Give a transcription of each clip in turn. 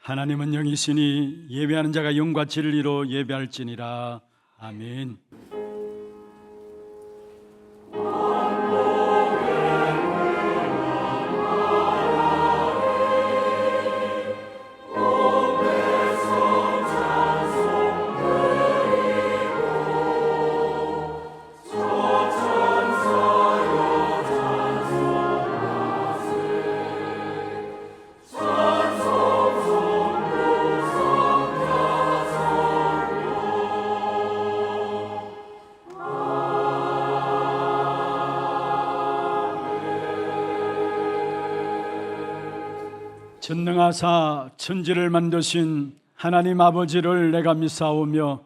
하나님은 영이시니 예배하는 자가 영과 진리로 예배할지니라. 아멘. 전능하사 천지를 만드신 하나님 아버지를 내가 믿사오며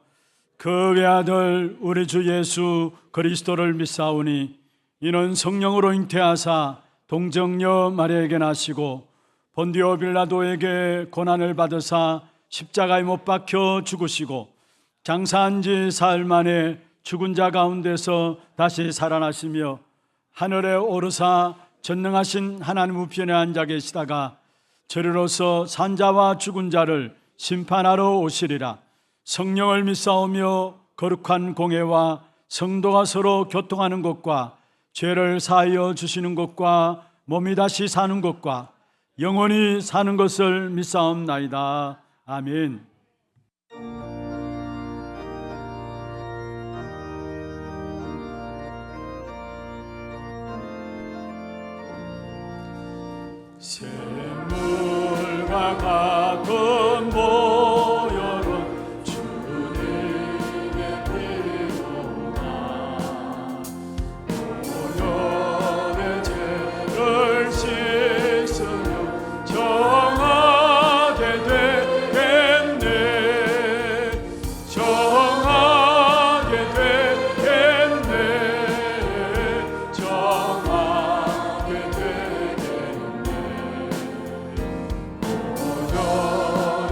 그 외아들 우리 주 예수 그리스도를 믿사오니 이는 성령으로 잉태하사 동정녀 마리아에게 나시고 본디오 빌라도에게 고난을 받으사 십자가에 못 박혀 죽으시고 장사한 지 사흘 만에 죽은 자 가운데서 다시 살아나시며 하늘에 오르사 전능하신 하나님 우편에 앉아 계시다가 저리로서 산자와 죽은 자를 심판하러 오시리라. 성령을 믿사오며 거룩한 공회와 성도가 서로 교통하는 것과 죄를 사하여 주시는 것과 몸이 다시 사는 것과 영원히 사는 것을 믿사옵나이다. 아멘. 샘물과 같은 보혈은 주님의 피로다. 보혈의 죄를 씻으며 정하게 되겠네. 정하게 되겠네. 정하게 되겠네. 보혈의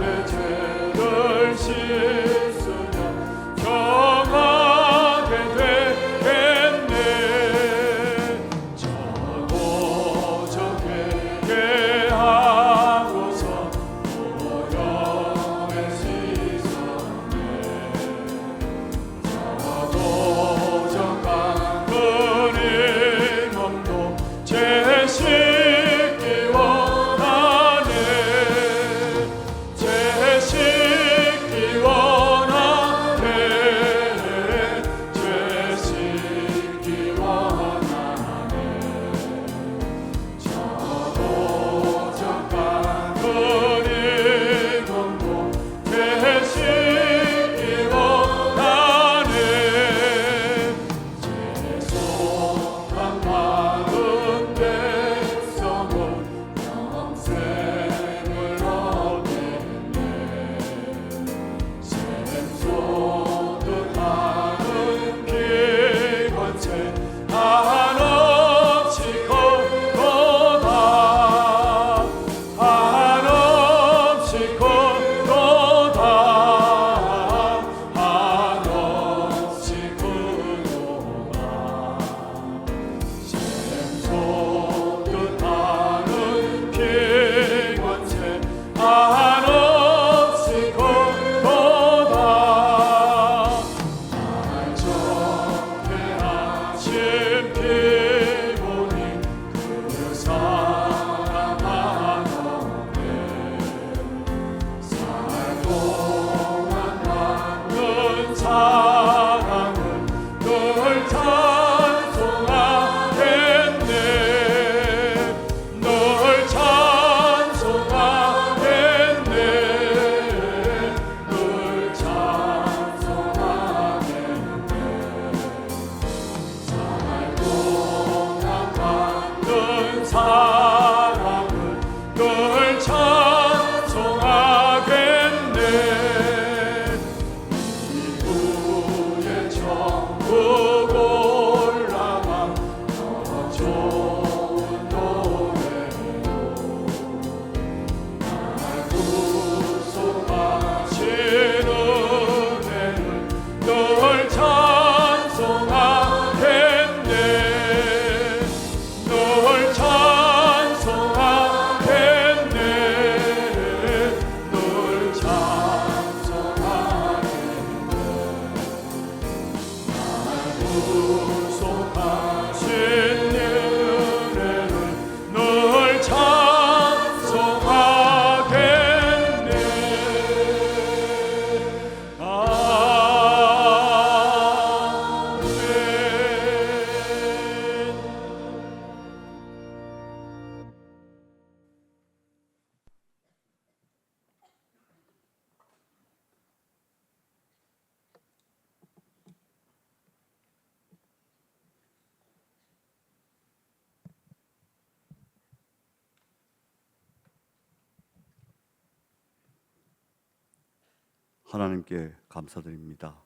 하나님께 감사드립니다.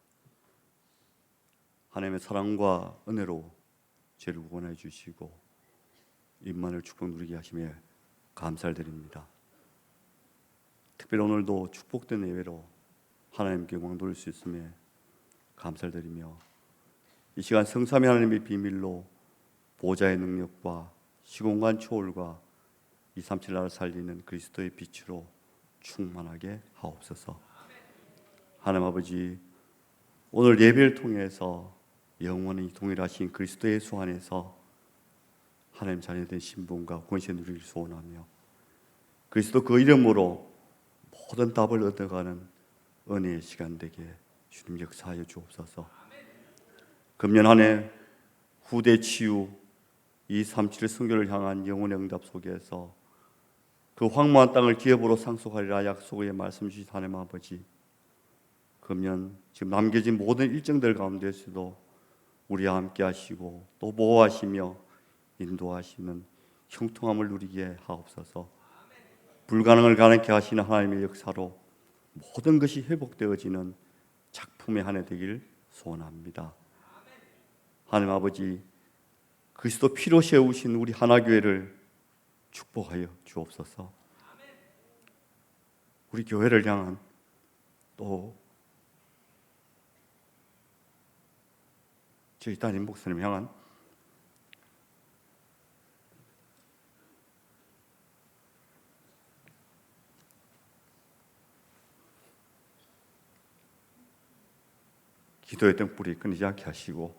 하나님의 사랑과 은혜로 죄를 구원해 주시고 임만을 축복 누리게 하심에 감사를 드립니다. 특별히 오늘도 축복된 예배로 하나님께 영광 돌릴 수 있음에 감사를 드리며 이 시간 성삼위 하나님의 비밀로 보좌의 능력과 시공간 초월과 237 나라를 살리는 그리스도의 빛으로 충만하게 하옵소서. 하나님 아버지, 오늘 예배를 통해서 영원히 동일하신 그리스도 예수 안에서 하나님 자녀된 신분과 권세 누리기를 소원하며 그리스도 그 이름으로 모든 답을 얻어가는 은혜의 시간 되게 주님 역사하여 주옵소서. 금년 한 해 후대 치유 237 선교를 향한 영혼의 응답 속에서 그 황무한 땅을 기업으로 상속하리라 약속의 말씀 주신 하나님 아버지, 금년 지금 남겨진 모든 일정들 가운데서도 우리와 함께 하시고 또 보호하시며 인도하시는 형통함을 누리게 하옵소서. 불가능을 가능케 하시는 하나님의 역사로 모든 것이 회복되어지는 작품의 한 해 되길 소원합니다. 하나님 아버지, 그리스도 피로 세우신 우리 하나교회를 축복하여 주옵소서. 우리 교회를 향한 또 저희 담임 목사님 향한 기도의 등불이 끊이지 않게 하시고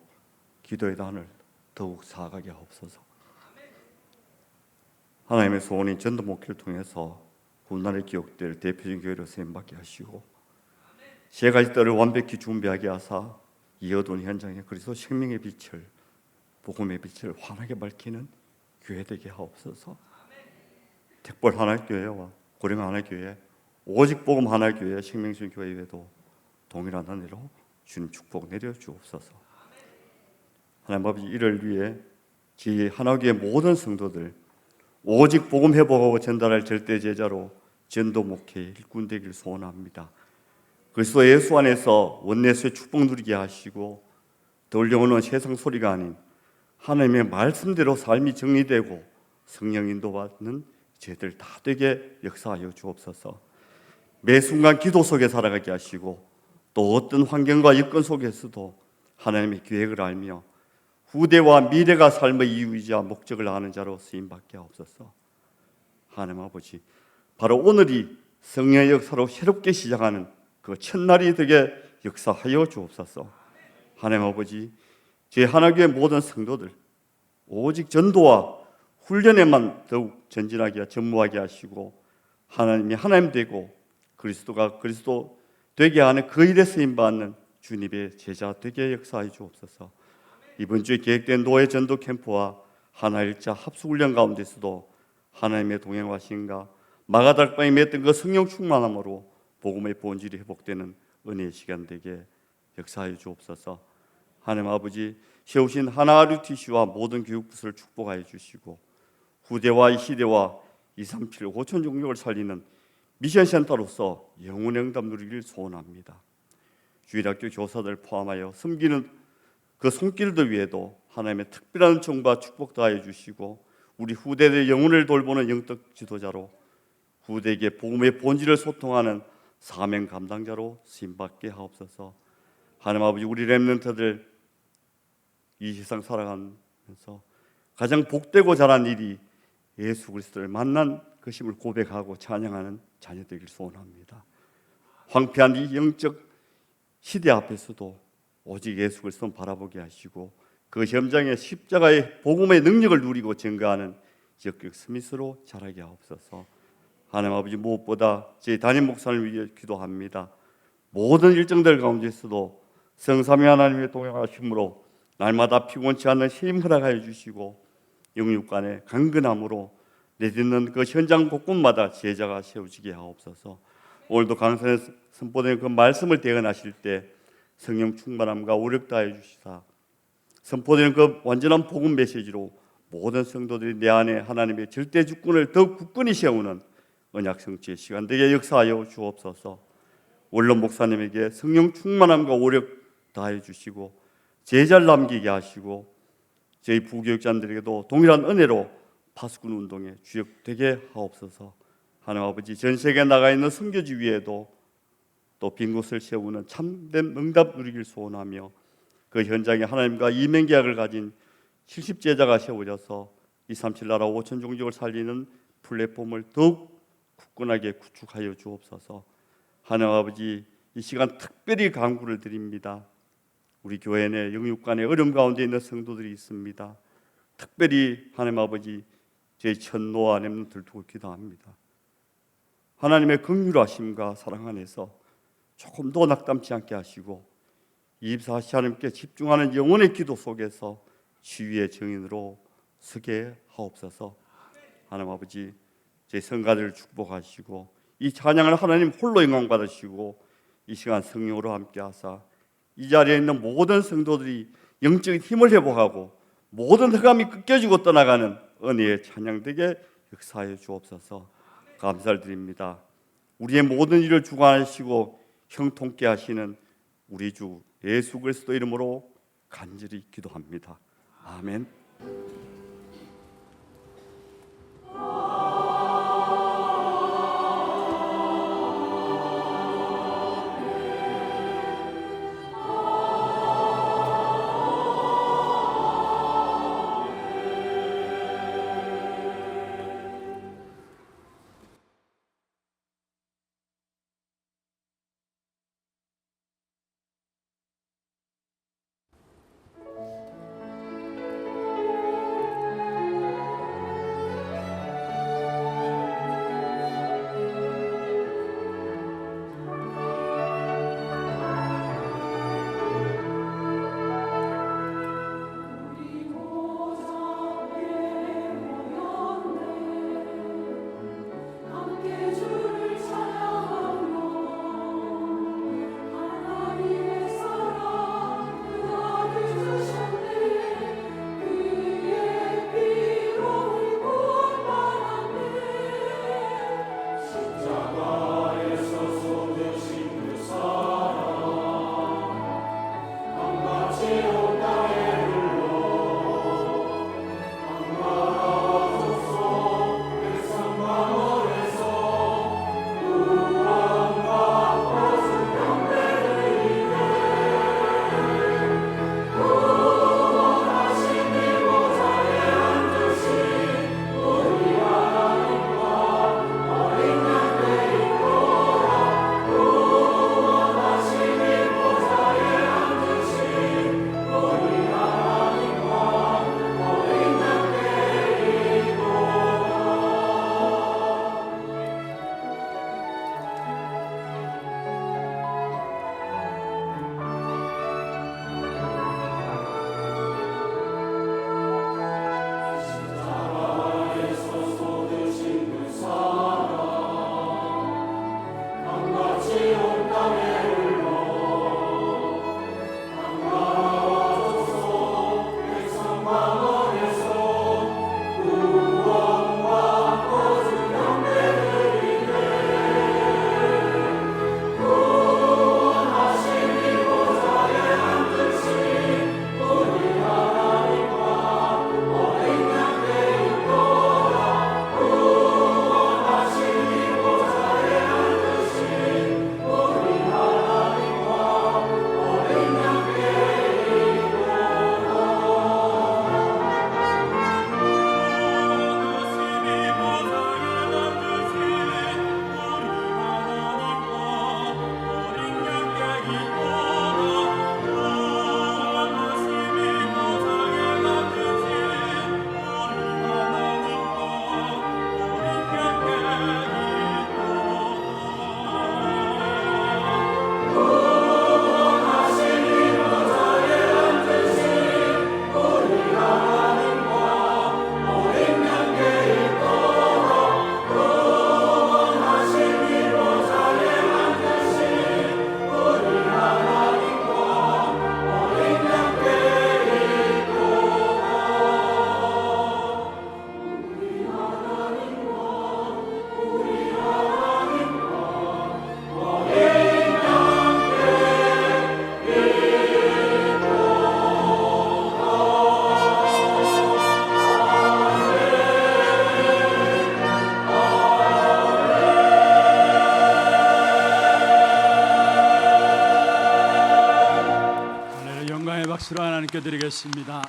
기도의 단을 더욱 사가게 하옵소서. 하나님의 소원인 전도 목회를 통해서 훗날에 기억될 대표적인 교회로 세움받게 하시고 세 가지 뜰을 완벽히 준비하게 하사 이 어두운 현장에 그리스도 생명의 빛을, 복음의 빛을 환하게 밝히는 교회 되게 하옵소서. 택벌 하나교회와 고령 하나교회, 오직 복음 하나교회, 생명수련 교회 외에도 동일한 은혜로 주님 축복 내려 주옵소서. 하나님 아버지, 이를 위해 저희 하나교회 모든 성도들 오직 복음 회복하고 전달할 절대 제자로 전도 목회의 일꾼 되기를 소원합니다. 그리스도 예수 안에서 원내수의 축복 누리게 하시고 덜 영원한 세상 소리가 아닌 하나님의 말씀대로 삶이 정리되고 성령 인도받는 저희들 다 되게 역사하여 주옵소서. 매 순간 기도 속에 살아가게 하시고 또 어떤 환경과 여건 속에서도 하나님의 계획을 알며 후대와 미래가 삶의 이유이자 목적을 아는 자로 쓰임받게 하옵소서. 하나님 아버지, 바로 오늘이 성령의 역사로 새롭게 시작하는 그 첫날이 되게 역사하여 주옵소서. 하나님 아버지, 제 하나교회 모든 성도들 오직 전도와 훈련에만 더욱 전진하게 전무하게 하시고 하나님이 하나님 되고 그리스도가 그리스도 되게 하는 그 일에 쓰임받는 주님의 제자 되게 역사하여 주옵소서. 이번 주에 계획된 노예 전도 캠프와 하나일자 합숙훈련 가운데서도 하나님의 동행하심과 마가달방에 맺던 그 성령 충만함으로 복음의 본질이 회복되는 은혜의 시간 되게 역사하여 주옵소서. 하나님 아버지, 세우신 하나루티시와 모든 교육부서를 축복하여 주시고 후대와 이 시대와 237 5천 종족을 살리는 미션센터로서 영혼의 응답 누리기를 소원합니다. 주일학교 교사들 포함하여 섬기는 그 손길들 위에도 하나님의 특별한 정과 축복 더하여 주시고 우리 후대의 영혼을 돌보는 영적 지도자로 후대에게 복음의 본질을 소통하는 사명 감당자로 쓰임받게 하옵소서. 하나님 아버지, 우리 렘넌트들 이 세상 살아가면서 가장 복되고 잘한 일이 예수 그리스도를 만난 것임을 고백하고 찬양하는 자녀 되길 소원합니다. 황폐한 이 영적 시대 앞에서도 오직 예수 그리스도를 바라보게 하시고 그 현장에 십자가의 복음의 능력을 누리고 증거하는 적극 스미스로 자라게 하옵소서. 하나님 아버지, 무엇보다 제 담임 목사를 위해 기도합니다. 모든 일정들 가운데서도 성삼위 하나님의 동행하심으로 날마다 피곤치 않는 힘 허락하여 주시고 영육간의 강건함으로 내딛는 그 현장 곳곳마다 제자가 세워지게 하옵소서. 오늘도 강산에 선포된 그 말씀을 대언하실 때 성령 충만함과 오력 다해 주시사 선포되는 그 완전한 복음 메시지로 모든 성도들이 내 안에 하나님의 절대 주권을 더욱 굳건히 세우는 언약 성취의 시간 되게 역사하여 주옵소서. 원론 목사님에게 성령 충만함과 오력 다해 주시고 제자를 남기게 하시고 저희 부교육자들에게도 동일한 은혜로 파수꾼 운동에 주역되게 하옵소서. 하나님 아버지, 전 세계에 나가 있는 선교지 위에도 또 빈 곳을 채우는 참된 응답 누리길 소원하며 그 현장에 하나님과 이맹계약을 가진 70제자가 세워져서 237 나라 5천 종족을 살리는 플랫폼을 더욱 굳건하게 구축하여 주옵소서. 하나님 아버지, 이 시간 특별히 간구를 드립니다. 우리 교회 내 영육간의 어려움 가운데 있는 성도들이 있습니다. 특별히 하나님 아버지, 제 천노와 렘넌트를 두고 기도합니다. 하나님의 긍휼하심과 사랑 안에서 조금 더 낙담치 않게 하시고 24시 하나님께 집중하는 영혼의 기도 속에서 지위의 증인으로 서게 하옵소서. 하나님 아버지, 제 성가들을 축복하시고 이 찬양을 하나님 홀로 영광 받으시고 이 시간 성령으로 함께 하사 이 자리에 있는 모든 성도들이 영적인 힘을 회복하고 모든 흑암이 꺾여지고 떠나가는 은혜의 찬양되게 역사하여 주옵소서. 감사를 드립니다. 우리의 모든 일을 주관하시고 형통케 하시는 우리 주 예수 그리스도 이름으로 간절히 기도합니다. 아멘. 하나님께 드리겠습니다.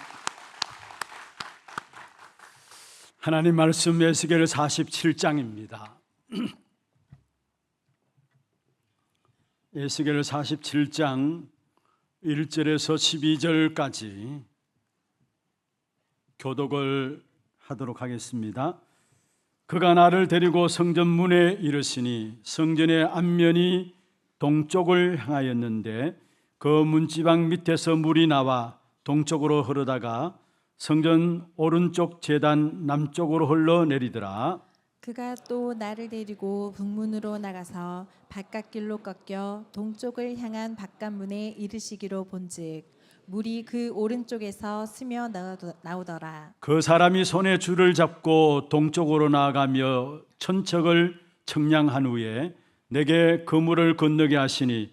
하나님 말씀 에스겔 47장입니다. 에스겔 47장 1절에서 12절까지 교독을 하도록 하겠습니다. 그가 나를 데리고 성전 문에 이르시니 성전의 앞면이 동쪽을 향하였는데 그 문지방 밑에서 물이 나와 동쪽으로 흐르다가 성전 오른쪽 제단 남쪽으로 흘러내리더라. 그가 또 나를 데리고 북문으로 나가서 바깥길로 꺾여 동쪽을 향한 바깥문에 이르시기로 본즉 물이 그 오른쪽에서 스며 나오더라. 그 사람이 손에 줄을 잡고 동쪽으로 나아가며 천척을 청량한 후에 내게 그 물을 건너게 하시니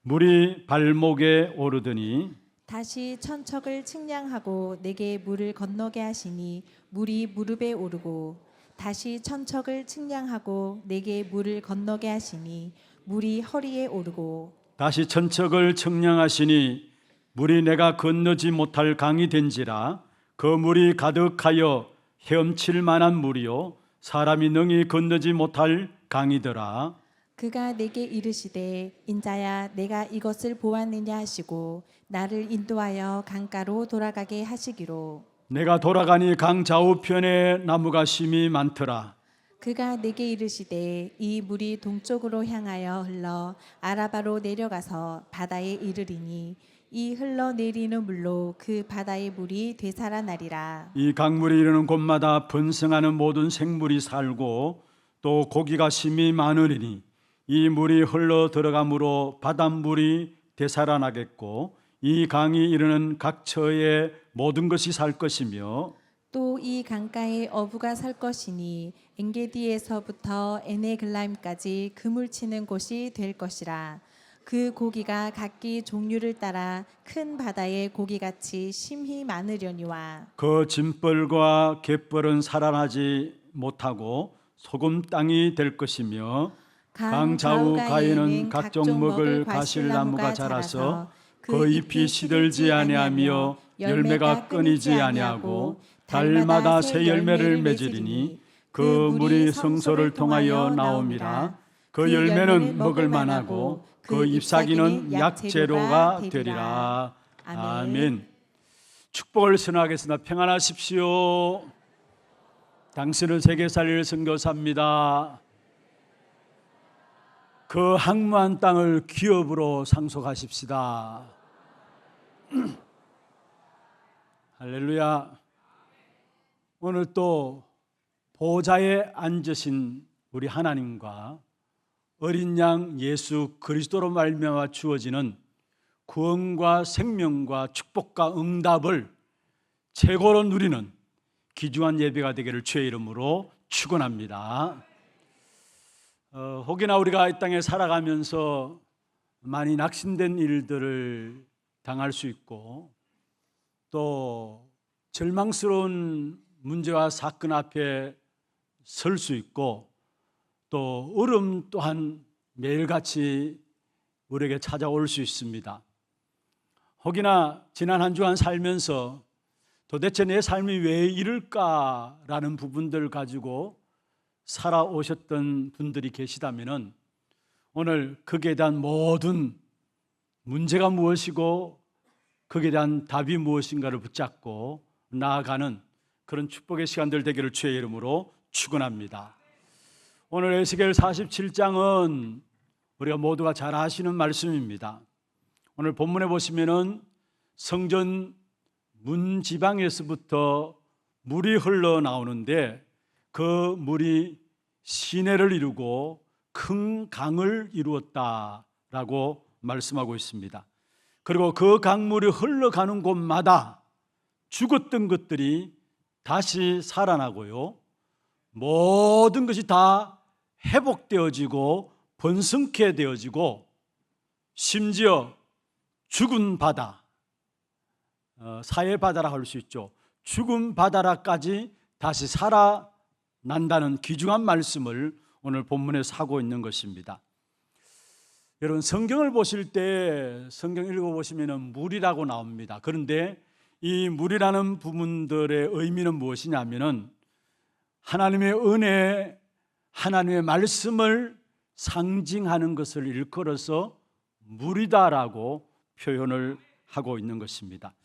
물이 발목에 오르더니 다시 천척을 측량하고 내게 물을 건너게 하시니 물이 무릎에 오르고 다시 천척을 측량하고 내게 물을 건너게 하시니 물이 허리에 오르고 다시 천척을 청량하시니 물이 내가 건너지 못할 강이 된지라 그 물이 가득하여 헤엄칠 만한 물이요 사람이 능히 건너지 못할 강이더라. 그가 내게 이르시되 인자야 내가 이것을 보았느냐 하시고 나를 인도하여 강가로 돌아가게 하시기로 내가 돌아가니 강 좌우편에 나무가 심이 많더라. 그가 내게 이르시되 이 물이 동쪽으로 향하여 흘러 아라바로 내려가서 바다에 이르리니 이 흘러내리는 물로 그 바다의 물이 되살아나리라. 이 강물이 이르는 곳마다 번성하는 모든 생물이 살고 또 고기가 심이 많으리니 이 물이 흘러 들어가므로 바닷물이 되살아나겠고 이 강이 이르는 각 처에 모든 것이 살 것이며 또 이 강가에 어부가 살 것이니 엔게디에서부터 에네글라임까지 그물치는 곳이 될 것이라. 그 고기가 각기 종류를 따라 큰 바다의 고기같이 심히 많으려니와 그 짐벌과 갯벌은 살아나지 못하고 소금 땅이 될 것이며 강 좌우 가에는 각종 먹을 과실나무가 자라서 그 잎이 시들지 아니하며 열매가 끊이지 아니하고 달마다 새 열매를 맺으리니 그 물이 성소를 통하여 나옴이라. 그 열매는 먹을 만하고 그 잎사귀는 약재료가 되리라. 아멘. 축복을 선언하겠습니다. 평안하십시오. 당신은 세계살릴 선교사입니다. 그 항무한 땅을 기업으로 상속하십시다. 할렐루야. 오늘 또 보좌에 앉으신 우리 하나님과 어린 양 예수 그리스도로 말미암아 주어지는 구원과 생명과 축복과 응답을 최고로 누리는 귀중한 예배가 되기를 주의 이름으로 축원합니다. 혹여나 우리가 이 땅에 살아가면서 많이 낙심된 일들을 당할 수 있고 또 절망스러운 문제와 사건 앞에 설 수 있고 또 어려움 또한 매일같이 우리에게 찾아올 수 있습니다. 혹여나 지난 한 주간 살면서 도대체 내 삶이 왜 이럴까라는 부분들 가지고 살아오셨던 분들이 계시다면 오늘 거기에 대한 모든 문제가 무엇이고 거기에 대한 답이 무엇인가를 붙잡고 나아가는 그런 축복의 시간들 되기를 주의 이름으로 축원합니다. 오늘 에스겔 47장은 우리가 모두가 잘 아시는 말씀입니다. 오늘 본문에 보시면은 성전 문 지방에서부터 물이 흘러나오는데 그 물이 시내를 이루고 큰 강을 이루었다라고 말씀하고 있습니다. 그리고 그 강물이 흘러가는 곳마다 죽었던 것들이 다시 살아나고요, 모든 것이 다 회복되어지고 번성케 되어지고 심지어 죽은 바다, 사해 바다라 할 수 있죠. 죽은 바다라까지 다시 살아난다는 귀중한 말씀을 오늘 본문에서 하고 있는 것입니다. 여러분 성경을 보실 때 성경 읽어보시면 물이라고 나옵니다. 그런데 이 물이라는 부분들의 의미는 무엇이냐면은 하나님의 은혜, 하나님의 말씀을 상징하는 것을 일컬어서 물이다라고 표현을 하고 있는 것입니다.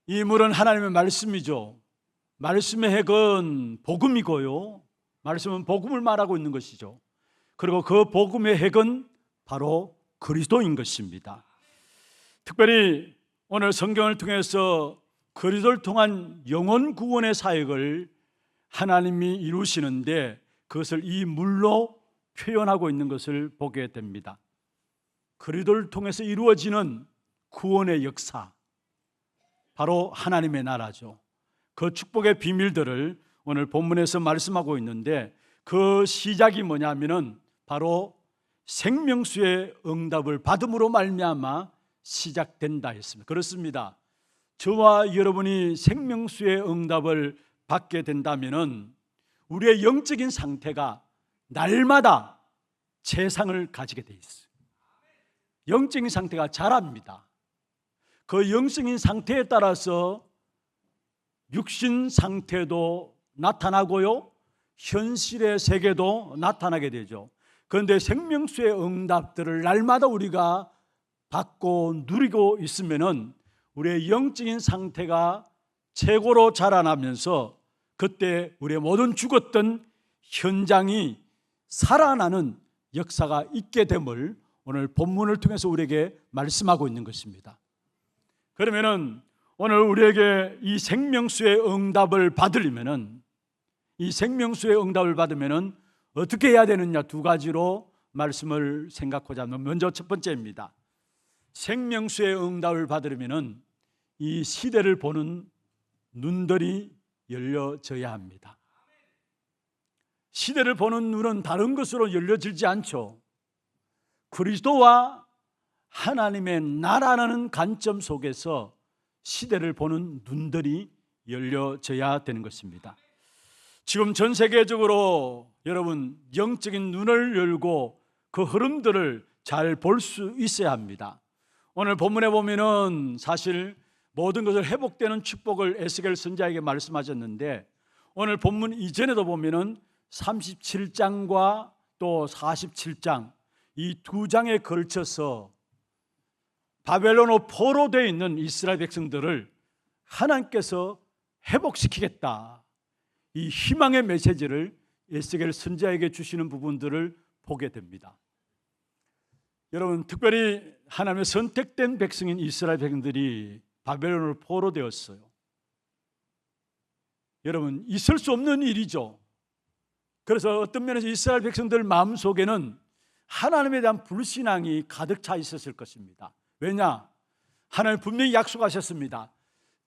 이 물은 하나님의 말씀이죠. 말씀의 핵은 복음이고요. 말씀은 복음을 말하고 있는 것이죠. 그리고 그 복음의 핵은 바로 그리스도인 것입니다. 특별히 오늘 성경을 통해서 그리스도를 통한 영혼 구원의 사역을 하나님이 이루시는데 그것을 이 물로 표현하고 있는 것을 보게 됩니다. 그리스도를 통해서 이루어지는 구원의 역사, 바로 하나님의 나라죠. 그 축복의 비밀들을 오늘 본문에서 말씀하고 있는데 그 시작이 뭐냐면은 바로 생명수의 응답을 받음으로 말미암아 시작된다 했습니다. 그렇습니다. 저와 여러분이 생명수의 응답을 받게 된다면은 우리의 영적인 상태가 날마다 재상을 가지게 돼 있어요. 영적인 상태가 자랍니다. 그 영적인 상태에 따라서 육신 상태도 나타나고요, 현실의 세계도 나타나게 되죠. 그런데 생명수의 응답들을 날마다 우리가 받고 누리고 있으면은 우리의 영적인 상태가 최고로 자라나면서 그때 우리의 모든 죽었던 현장이 살아나는 역사가 있게 됨을 오늘 본문을 통해서 우리에게 말씀하고 있는 것입니다. 그러면은 오늘 우리에게 이 생명수의 응답을 받으려면은, 이 생명수의 응답을 받으면은 어떻게 해야 되느냐, 두 가지로 말씀을 생각하자 하면, 먼저 첫 번째입니다. 생명수의 응답을 받으려면은 이 시대를 보는 눈들이 열려져야 합니다. 시대를 보는 눈은 다른 것으로 열려지지 않죠. 그리스도와 하나님의 나라라는 관점 속에서 시대를 보는 눈들이 열려져야 되는 것입니다. 지금 전 세계적으로 여러분 영적인 눈을 열고 그 흐름들을 잘 볼 수 있어야 합니다. 오늘 본문에 보면은 사실 모든 것을 회복되는 축복을 에스겔 선지자에게 말씀하셨는데, 오늘 본문 이전에도 보면은 37장과 또 47장 이 두 장에 걸쳐서 바벨론으로 포로되어 있는 이스라엘 백성들을 하나님께서 회복시키겠다, 이 희망의 메시지를 에스겔 선지자에게 주시는 부분들을 보게 됩니다. 여러분, 특별히 하나님의 선택된 백성인 이스라엘 백성들이 바벨론으로 포로되었어요. 여러분, 있을 수 없는 일이죠. 그래서 어떤 면에서 이스라엘 백성들 마음속에는 하나님에 대한 불신앙이 가득 차 있었을 것입니다. 왜냐? 하나님 분명히 약속하셨습니다.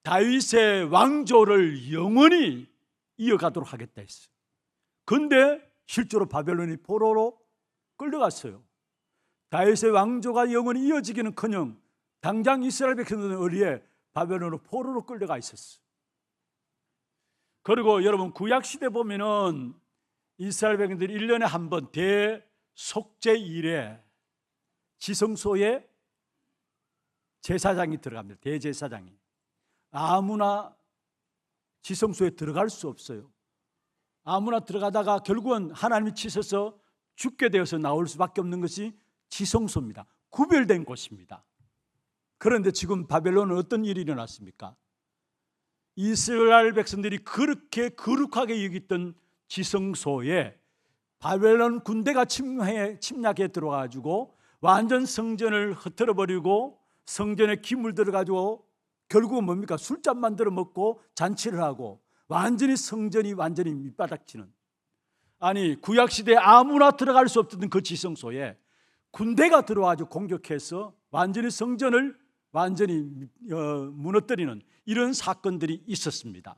다윗의 왕조를 영원히 이어가도록 하겠다 했어요. 그런데 실제로 바벨론이 포로로 끌려갔어요. 다윗의 왕조가 영원히 이어지기는커녕 당장 이스라엘 백성들은 어디에 바벨론으로 포로로 끌려가 있었어요. 그리고 여러분 구약시대 보면은 이스라엘 백성들이 1년에 한 번 대속죄일에 지성소에 제사장이 들어갑니다. 대제사장이. 아무나 지성소에 들어갈 수 없어요. 아무나 들어가다가 결국은 하나님이 치셔서 죽게 되어서 나올 수밖에 없는 것이 지성소입니다. 구별된 곳입니다. 그런데 지금 바벨론은 어떤 일이 일어났습니까? 이스라엘 백성들이 그렇게 거룩하게 여겼던 지성소에 바벨론 군대가 침략해 들어가지고 완전 성전을 흩어버리고 성전에 기물 들어가지고 결국은 뭡니까? 술잔 만들어 먹고 잔치를 하고 완전히 성전이 완전히 밑바닥치는, 아니 구약시대에 아무나 들어갈 수 없던 그 지성소에 군대가 들어와서 공격해서 완전히 성전을 완전히 무너뜨리는 이런 사건들이 있었습니다.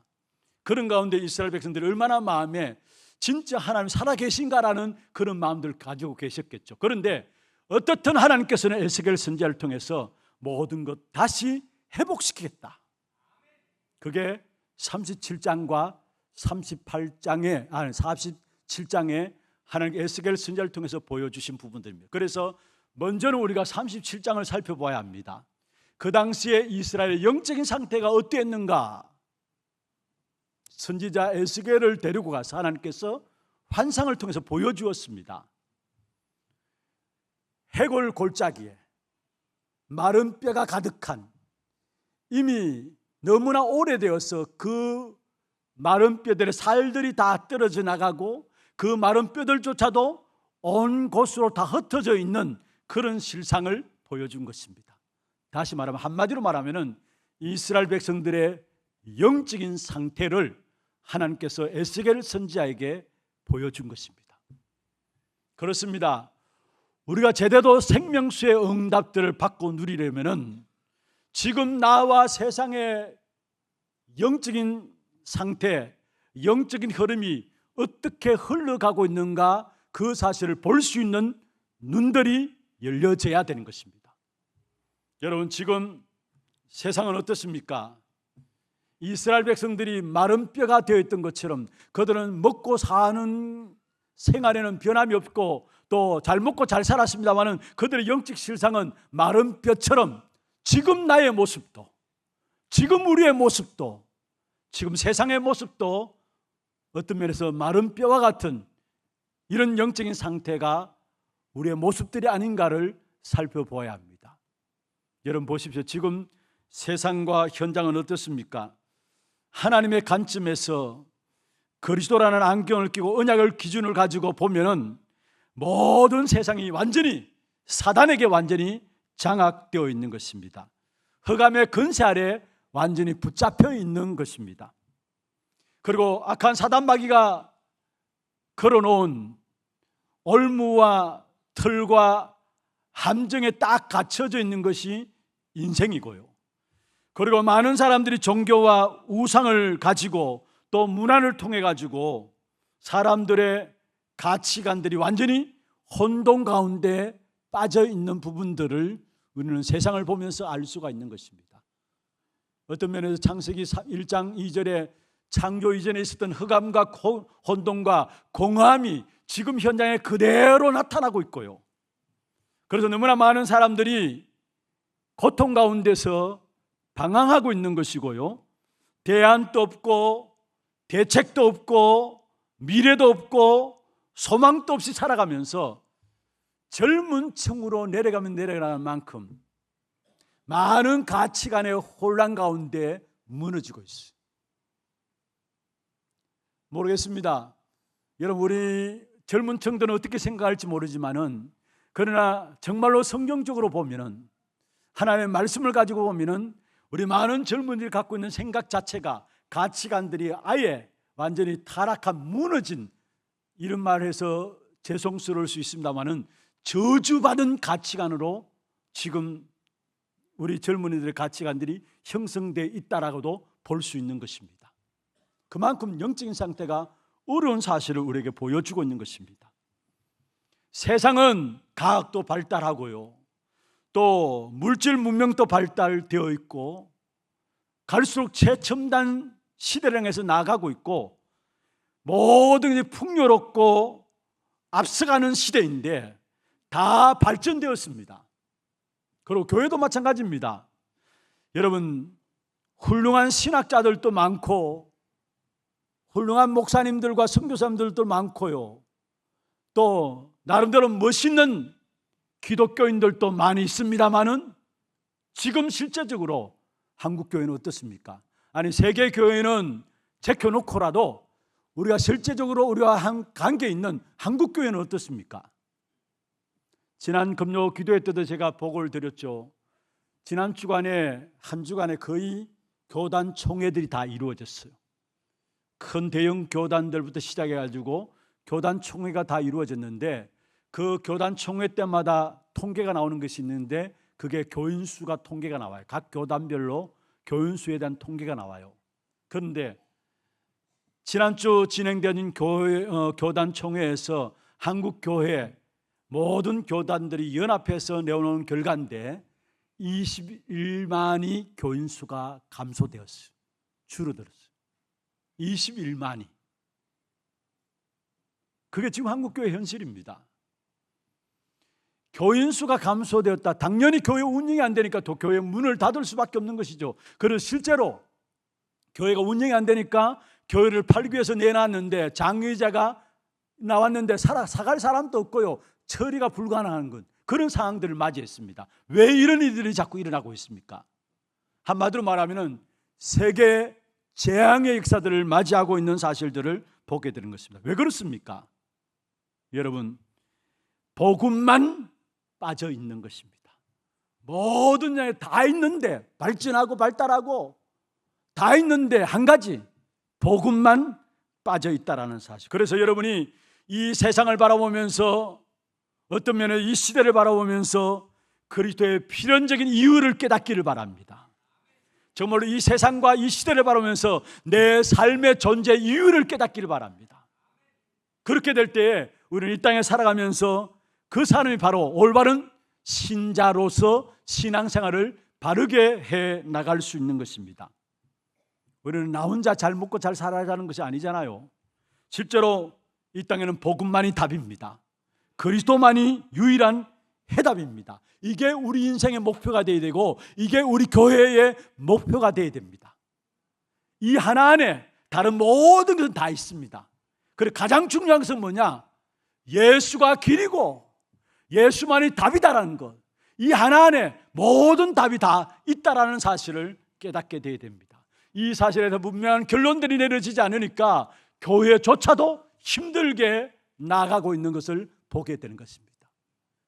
그런 가운데 이스라엘 백성들이 얼마나 마음에 진짜 하나님 살아계신가라는 그런 마음들을 가지고 계셨겠죠. 그런데 어떻든 하나님께서는 에스겔 선지자를 통해서 모든 것 다시 회복시키겠다. 그게 37장과 47장에 하나님 에스겔 선지자를 통해서 보여주신 부분들입니다. 그래서 먼저는 우리가 37장을 살펴봐야 합니다. 그 당시에 이스라엘의 영적인 상태가 어땠는가? 선지자 에스겔을 데리고 가서 하나님께서 환상을 통해서 보여주었습니다. 해골 골짜기에 마른 뼈가 가득한, 이미 너무나 오래되어서 그 마른 뼈들의 살들이 다 떨어져 나가고 그 마른 뼈들조차도 온 곳으로 다 흩어져 있는 그런 실상을 보여준 것입니다. 다시 말하면, 한마디로 말하면 이스라엘 백성들의 영적인 상태를 하나님께서 에스겔 선지자에게 보여준 것입니다. 그렇습니다. 우리가 제대로 생명수의 응답들을 받고 누리려면 지금 나와 세상의 영적인 상태, 영적인 흐름이 어떻게 흘러가고 있는가, 그 사실을 볼 수 있는 눈들이 열려져야 되는 것입니다. 여러분, 지금 세상은 어떻습니까? 이스라엘 백성들이 마른 뼈가 되어 있던 것처럼 그들은 먹고 사는 생활에는 변함이 없고 또 잘 먹고 잘 살았습니다마는 그들의 영적 실상은 마른 뼈처럼 지금 나의 모습도, 지금 우리의 모습도, 지금 세상의 모습도 어떤 면에서 마른 뼈와 같은 이런 영적인 상태가 우리의 모습들이 아닌가를 살펴보아야 합니다. 여러분 보십시오. 지금 세상과 현장은 어떻습니까? 하나님의 관점에서 그리스도라는 안경을 끼고 언약을 기준을 가지고 보면은 모든 세상이 완전히 사단에게 완전히 장악되어 있는 것입니다. 흑암의 근세 아래 완전히 붙잡혀 있는 것입니다. 그리고 악한 사단 마귀가 걸어놓은 올무와 틀과 함정에 딱 갇혀져 있는 것이 인생이고요. 그리고 많은 사람들이 종교와 우상을 가지고 또 문화를 통해 가지고 사람들의 가치관들이 완전히 혼돈 가운데 빠져 있는 부분들을 우리는 세상을 보면서 알 수가 있는 것입니다. 어떤 면에서 창세기 1장 2절에 창조 이전에 있었던 흑암과 혼돈과 공허함이 지금 현장에 그대로 나타나고 있고요. 그래서 너무나 많은 사람들이 고통 가운데서 방황하고 있는 것이고요. 대안도 없고 대책도 없고 미래도 없고 소망도 없이 살아가면서 젊은 층으로 내려가면 내려가는 만큼 많은 가치관의 혼란 가운데 무너지고 있어요. 모르겠습니다. 여러분, 우리 젊은 층들은 어떻게 생각할지 모르지만은, 그러나 정말로 성경적으로 보면은, 하나님의 말씀을 가지고 보면은 우리 많은 젊은이들이 갖고 있는 생각 자체가, 가치관들이 아예 완전히 타락한, 무너진, 이런 말을 해서 죄송스러울 수 있습니다만은 저주받은 가치관으로 지금 우리 젊은이들의 가치관들이 형성되어 있다라고도 볼 수 있는 것입니다. 그만큼 영적인 상태가 어려운 사실을 우리에게 보여주고 있는 것입니다. 세상은 과학도 발달하고요, 또 물질 문명도 발달되어 있고 갈수록 최첨단 시대를 향해서 나아가고 있고 모든 것이 풍요롭고 앞서가는 시대인데 다 발전되었습니다. 그리고 교회도 마찬가지입니다. 여러분, 훌륭한 신학자들도 많고 훌륭한 목사님들과 선교사님들도 많고요, 또 나름대로 멋있는 기독교인들도 많이 있습니다만은 지금 실제적으로 한국 교회는 어떻습니까? 아니, 세계 교회는 제껴놓고라도 우리가 실제적으로 우리와 한 관계 있는 한국 교회는 어떻습니까? 지난 금요 기도회 때도 제가 보고를 드렸죠. 지난 주간에 한 주간에 거의 교단 총회들이 다 이루어졌어요. 큰 대형 교단들부터 시작해가지고 교단 총회가 다 이루어졌는데, 그 교단 총회 때마다 통계가 나오는 것이 있는데 그게 교인 수가 통계가 나와요. 각 교단별로 교인 수에 대한 통계가 나와요. 그런데 지난주 진행된 교단 총회에서 한국 교회 모든 교단들이 연합해서 내어놓은 결과인데 21만이 교인 수가 감소되었어요. 줄어들었어요. 21만이. 그게 지금 한국 교회 현실입니다. 교인 수가 감소되었다. 당연히 교회 운영이 안 되니까 또 교회 문을 닫을 수밖에 없는 것이죠. 그래서 실제로 교회가 운영이 안 되니까 교회를 팔기 위해서 내놨는데 장의자가 나왔는데 사갈 사람도 없고요. 처리가 불가능한 것, 그런 상황들을 맞이했습니다. 왜 이런 일들이 자꾸 일어나고 있습니까? 한마디로 말하면 세계 재앙의 역사들을 맞이하고 있는 사실들을 보게 되는 것입니다. 왜 그렇습니까? 여러분, 복음만 빠져 있는 것입니다. 모든 양에 다 있는데, 발전하고 발달하고 다 있는데 한 가지, 복음만 빠져 있다라는 사실. 그래서 여러분이 이 세상을 바라보면서, 어떤 면에 이 시대를 바라보면서 그리스도의 필연적인 이유를 깨닫기를 바랍니다. 정말로 이 세상과 이 시대를 바라보면서 내 삶의 존재 이유를 깨닫기를 바랍니다. 그렇게 될 때에 우리는 이 땅에 살아가면서 그 사람이 바로 올바른 신자로서 신앙생활을 바르게 해 나갈 수 있는 것입니다. 우리는 나 혼자 잘 먹고 잘 살아가는 것이 아니잖아요. 실제로 이 땅에는 복음만이 답입니다. 그리스도만이 유일한 해답입니다. 이게 우리 인생의 목표가 되어야 되고, 이게 우리 교회의 목표가 되어야 됩니다. 이 하나 안에 다른 모든 것은 다 있습니다. 그리고 가장 중요한 것은 뭐냐? 예수가 길이고 예수만이 답이다라는 것, 이 하나 안에 모든 답이 다 있다라는 사실을 깨닫게 되어야 됩니다. 이 사실에서 분명한 결론들이 내려지지 않으니까 교회조차도 힘들게 나아가고 있는 것을 보게 되는 것입니다.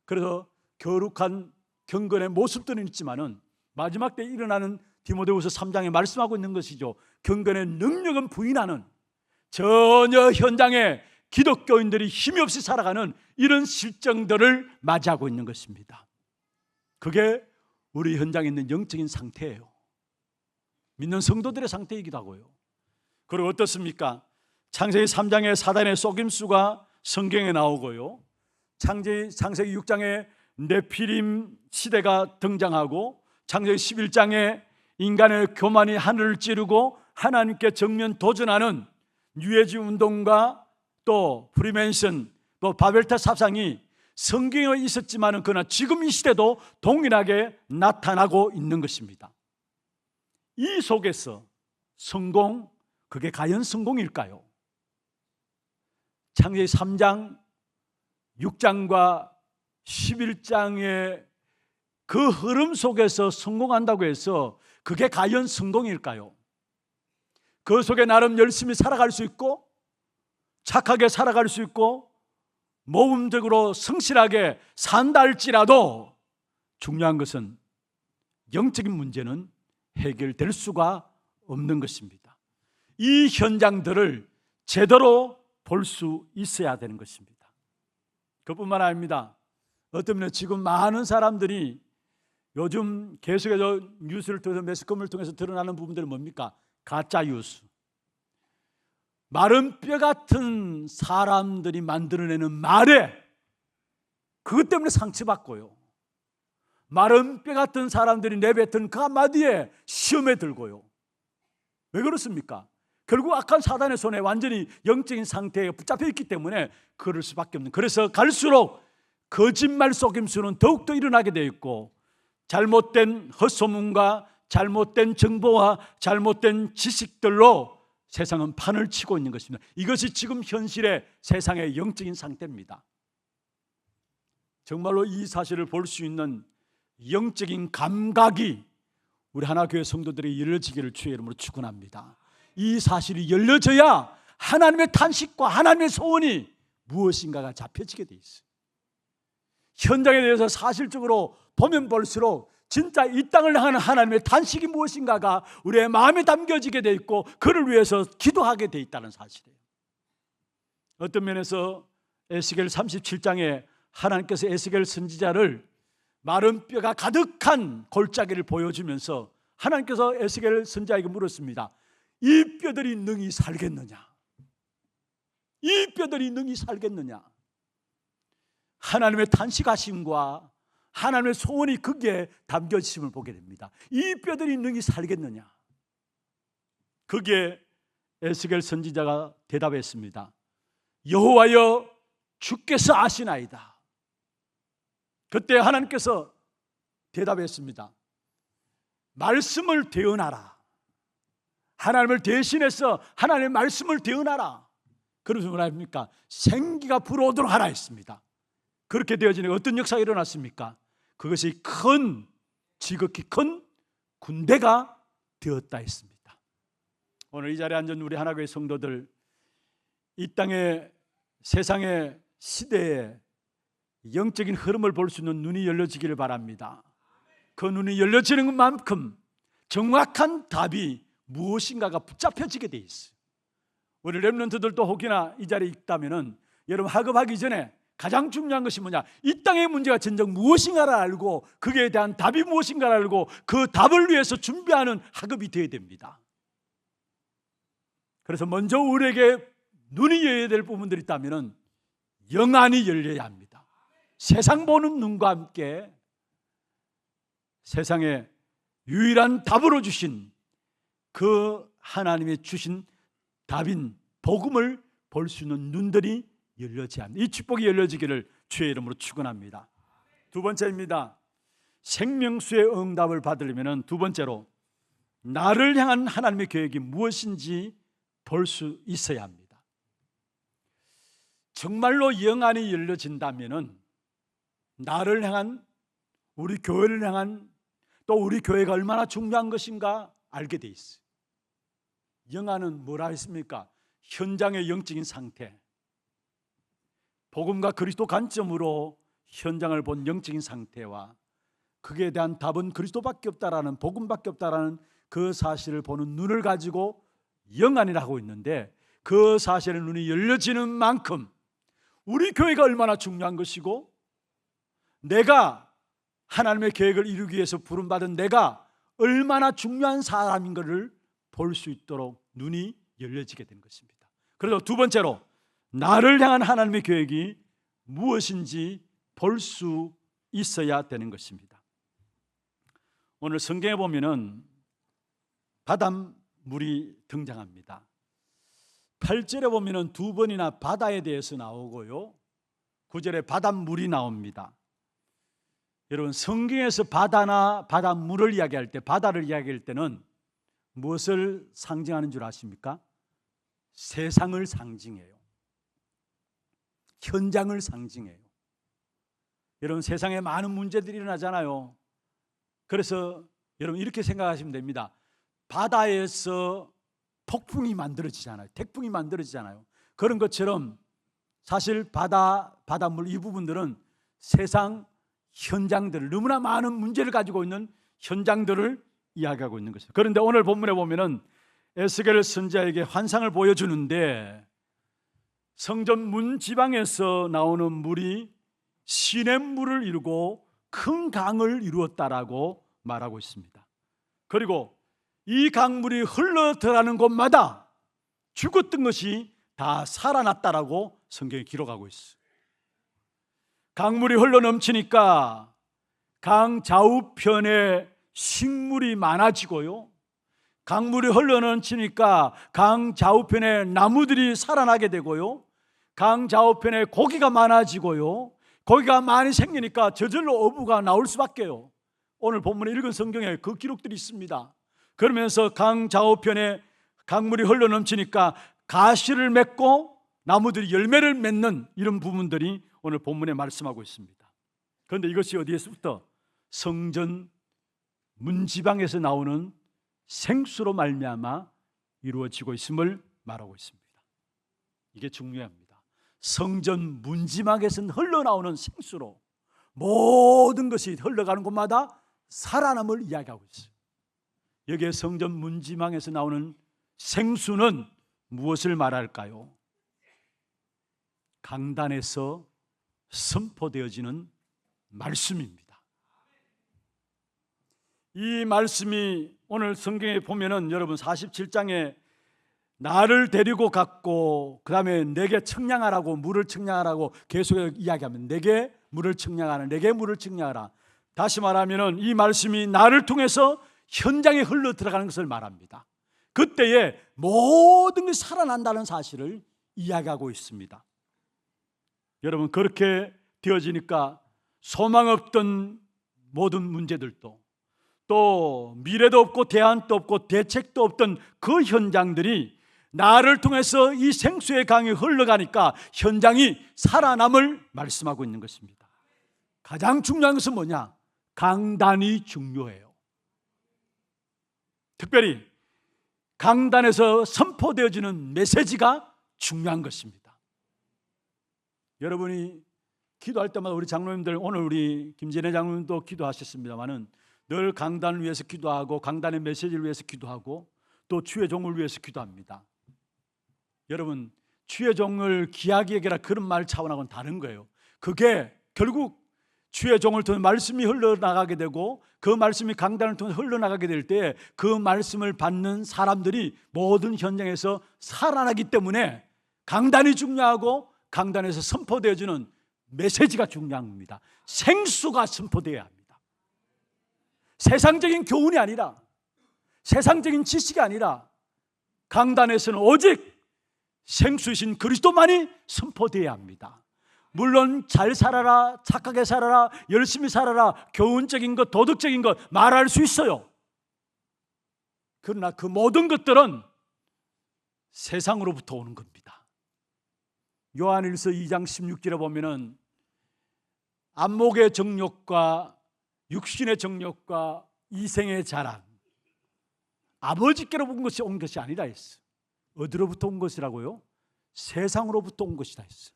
그래서 거룩한 경건의 모습들은 있지만은 마지막 때 일어나는 디모데후서 3장에 말씀하고 있는 것이죠. 경건의 능력은 부인하는, 전혀 현장에 기독교인들이 힘이 없이 살아가는 이런 실정들을 맞이하고 있는 것입니다. 그게 우리 현장에 있는 영적인 상태예요. 믿는 성도들의 상태이기도 하고요. 그리고 어떻습니까? 창세기 3장에 사단의 속임수가 성경에 나오고요, 창세기 6장에 네피림 시대가 등장하고, 창세기 11장에 인간의 교만이 하늘을 찌르고 하나님께 정면 도전하는 뉴에지 운동과 또 프리메이슨, 또 바벨탑 사상이 성경에 있었지만은 그러나 지금 이 시대도 동일하게 나타나고 있는 것입니다. 이 속에서 성공, 그게 과연 성공일까요? 창세기 3장, 6장과 11장의 그 흐름 속에서 성공한다고 해서 그게 과연 성공일까요? 그 속에 나름 열심히 살아갈 수 있고 착하게 살아갈 수 있고 모범적으로 성실하게 산다 할지라도 중요한 것은 영적인 문제는 해결될 수가 없는 것입니다. 이 현장들을 제대로 볼 수 있어야 되는 것입니다. 그뿐만 아닙니다. 어떤 면에 지금 많은 사람들이 요즘 계속해서 뉴스를 통해서 매스컴을 통해서 드러나는 부분들은 뭡니까? 가짜 뉴스. 마른 뼈 같은 사람들이 만들어내는 말에 그것 때문에 상처받고요, 마른 뼈 같은 사람들이 내뱉은 그 한마디에 시험에 들고요. 왜 그렇습니까? 결국 악한 사단의 손에 완전히 영적인 상태에 붙잡혀 있기 때문에 그럴 수밖에 없는, 그래서 갈수록 거짓말 속임수는 더욱더 일어나게 되어 있고, 잘못된 헛소문과 잘못된 정보와 잘못된 지식들로 세상은 판을 치고 있는 것입니다. 이것이 지금 현실의 세상의 영적인 상태입니다. 정말로 이 사실을 볼 수 있는 영적인 감각이 우리 하나교회 성도들이 열려지기를 주의 이름으로 축원합니다. 이 사실이 열려져야 하나님의 탄식과 하나님의 소원이 무엇인가가 잡혀지게 돼 있어요. 현장에 대해서 사실적으로 보면 볼수록 진짜 이 땅을 향하는 하나님의 탄식이 무엇인가가 우리의 마음에 담겨지게 돼 있고, 그를 위해서 기도하게 돼 있다는 사실이에요. 어떤 면에서 에스겔 37장에 하나님께서 에스겔 선지자를 마른 뼈가 가득한 골짜기를 보여주면서 하나님께서 에스겔 선지자에게 물었습니다. 이 뼈들이 능히 살겠느냐? 이 뼈들이 능히 살겠느냐? 하나님의 탄식하심과 하나님의 소원이 거기에 담겨있음을 보게 됩니다. 이 뼈들이 능히 살겠느냐? 거기에 에스겔 선지자가 대답했습니다. 여호와여, 주께서 아시나이다. 그때 하나님께서 대답했습니다. 말씀을 대언하라. 하나님을 대신해서 하나님의 말씀을 대언하라. 그래서 뭐라 합니까? 생기가 불어오도록 하라 했습니다. 그렇게 되어지는 어떤 역사가 일어났습니까? 그것이 지극히 큰 군대가 되었다 했습니다. 오늘 이 자리에 앉은 우리 하나교회 성도들, 이 땅의 세상의 시대에 영적인 흐름을 볼 수 있는 눈이 열려지기를 바랍니다. 그 눈이 열려지는 만큼 정확한 답이 무엇인가가 붙잡혀지게 돼 있어요. 우리 렘넌트들도 혹여나 이 자리에 있다면은 여러분 학업하기 전에 가장 중요한 것이 뭐냐? 이 땅의 문제가 진정 무엇인가를 알고 그에 대한 답이 무엇인가를 알고 그 답을 위해서 준비하는 학업이 되어야 됩니다. 그래서 먼저 우리에게 눈이 열려야 될 부분들이 있다면은 영안이 열려야 합니다. 세상 보는 눈과 함께 세상에 유일한 답으로 주신 그 하나님의 주신 답인 복음을 볼 수 있는 눈들이 열려져야 합니다. 이 축복이 열려지기를 주의 이름으로 축원합니다. 두 번째입니다. 생명수의 응답을 받으려면 두 번째로 나를 향한 하나님의 계획이 무엇인지 볼 수 있어야 합니다. 정말로 영안이 열려진다면은 나를 향한, 우리 교회를 향한, 또 우리 교회가 얼마나 중요한 것인가 알게 돼 있어요. 영안은 뭐라 했습니까? 현장의 영적인 상태, 복음과 그리스도 관점으로 현장을 본 영적인 상태와 그에 대한 답은 그리스도밖에 없다라는, 복음밖에 없다라는 그 사실을 보는 눈을 가지고 영안이라고 하고 있는데, 그 사실의 눈이 열려지는 만큼 우리 교회가 얼마나 중요한 것이고 내가 하나님의 계획을 이루기 위해서 부름받은 내가 얼마나 중요한 사람인 것을 볼 수 있도록 눈이 열려지게 된 것입니다. 그래서 두 번째로 나를 향한 하나님의 계획이 무엇인지 볼 수 있어야 되는 것입니다. 오늘 성경에 보면은 바닷물이 등장합니다. 8절에 보면은 두 번이나 바다에 대해서 나오고요, 9절에 바닷물이 나옵니다. 여러분, 성경에서 바다나 바닷물을 이야기할 때, 바다를 이야기할 때는 무엇을 상징하는 줄 아십니까? 세상을 상징해요. 현장을 상징해요. 여러분, 세상에 많은 문제들이 일어나잖아요. 그래서 여러분 이렇게 생각하시면 됩니다. 바다에서 폭풍이 만들어지잖아요. 태풍이 만들어지잖아요. 그런 것처럼 사실 바닷물 이 부분들은 세상 현장들을, 너무나 많은 문제를 가지고 있는 현장들을 이야기하고 있는 것이죠. 그런데 오늘 본문에 보면은 에스겔 선지자에게 환상을 보여주는데 성전 문 지방에서 나오는 물이 시냇물을 이루고 큰 강을 이루었다라고 말하고 있습니다. 그리고 이 강물이 흘러 들어가는 곳마다 죽었던 것이 다 살아났다라고 성경이 기록하고 있어요. 강물이 흘러 넘치니까 강 좌우편에 식물이 많아지고요, 강물이 흘러 넘치니까 강 좌우편에 나무들이 살아나게 되고요, 강 좌우편에 고기가 많아지고요, 고기가 많이 생기니까 저절로 어부가 나올 수밖에요. 오늘 본문에 읽은 성경에 그 기록들이 있습니다. 그러면서 강 좌우편에 강물이 흘러 넘치니까 가시를 맺고 나무들이 열매를 맺는 이런 부분들이 오늘 본문에 말씀하고 있습니다. 그런데 이것이 어디에서부터? 성전 문지방에서 나오는 생수로 말미암아 이루어지고 있음을 말하고 있습니다. 이게 중요합니다. 성전 문지방에서 흘러나오는 생수로 모든 것이 흘러가는 곳마다 살아남을 이야기하고 있어요. 여기에 성전 문지방에서 나오는 생수는 무엇을 말할까요? 강단에서 선포되어지는 말씀입니다. 이 말씀이 오늘 성경에 보면은 여러분 47장에 나를 데리고 갔고 그 다음에 내게 청량하라고, 물을 청량하라고 계속 이야기하면 내게 물을 청량하라, 내게 물을 청량하라. 다시 말하면은 이 말씀이 나를 통해서 현장에 흘러 들어가는 것을 말합니다. 그때에 모든 것이 살아난다는 사실을 이야기하고 있습니다. 여러분, 그렇게 되어지니까 소망 없던 모든 문제들도, 또 미래도 없고 대안도 없고 대책도 없던 그 현장들이 나를 통해서 이 생수의 강이 흘러가니까 현장이 살아남을 말씀하고 있는 것입니다. 가장 중요한 것은 뭐냐? 강단이 중요해요. 특별히 강단에서 선포되어지는 메시지가 중요한 것입니다. 여러분이 기도할 때마다 우리 장로님들, 오늘 우리 김진애 장로님도 기도하셨습니다마는 늘 강단을 위해서 기도하고 강단의 메시지를 위해서 기도하고 또 주의 종을 위해서 기도합니다. 여러분, 주의 종을 귀하게 여기라 그런 말 차원하고는 다른 거예요. 그게 결국 주의 종을 통해 말씀이 흘러나가게 되고 그 말씀이 강단을 통해 흘러나가게 될 때 그 말씀을 받는 사람들이 모든 현장에서 살아나기 때문에 강단이 중요하고 강단에서 선포되어지는 메시지가 중요한 겁니다. 생수가 선포되어야 합니다. 세상적인 교훈이 아니라, 세상적인 지식이 아니라 강단에서는 오직 생수이신 그리스도만이 선포되어야 합니다. 물론 잘 살아라, 착하게 살아라, 열심히 살아라, 교훈적인 것, 도덕적인 것 말할 수 있어요. 그러나 그 모든 것들은 세상으로부터 오는 겁니다. 요한일서 2장 16절에 보면은 안목의 정욕과 육신의 정욕과 이생의 자랑, 아버지께로 온 것이 아니라 했어. 어디로부터 온 것이라고요? 세상으로부터 온 것이다 했어.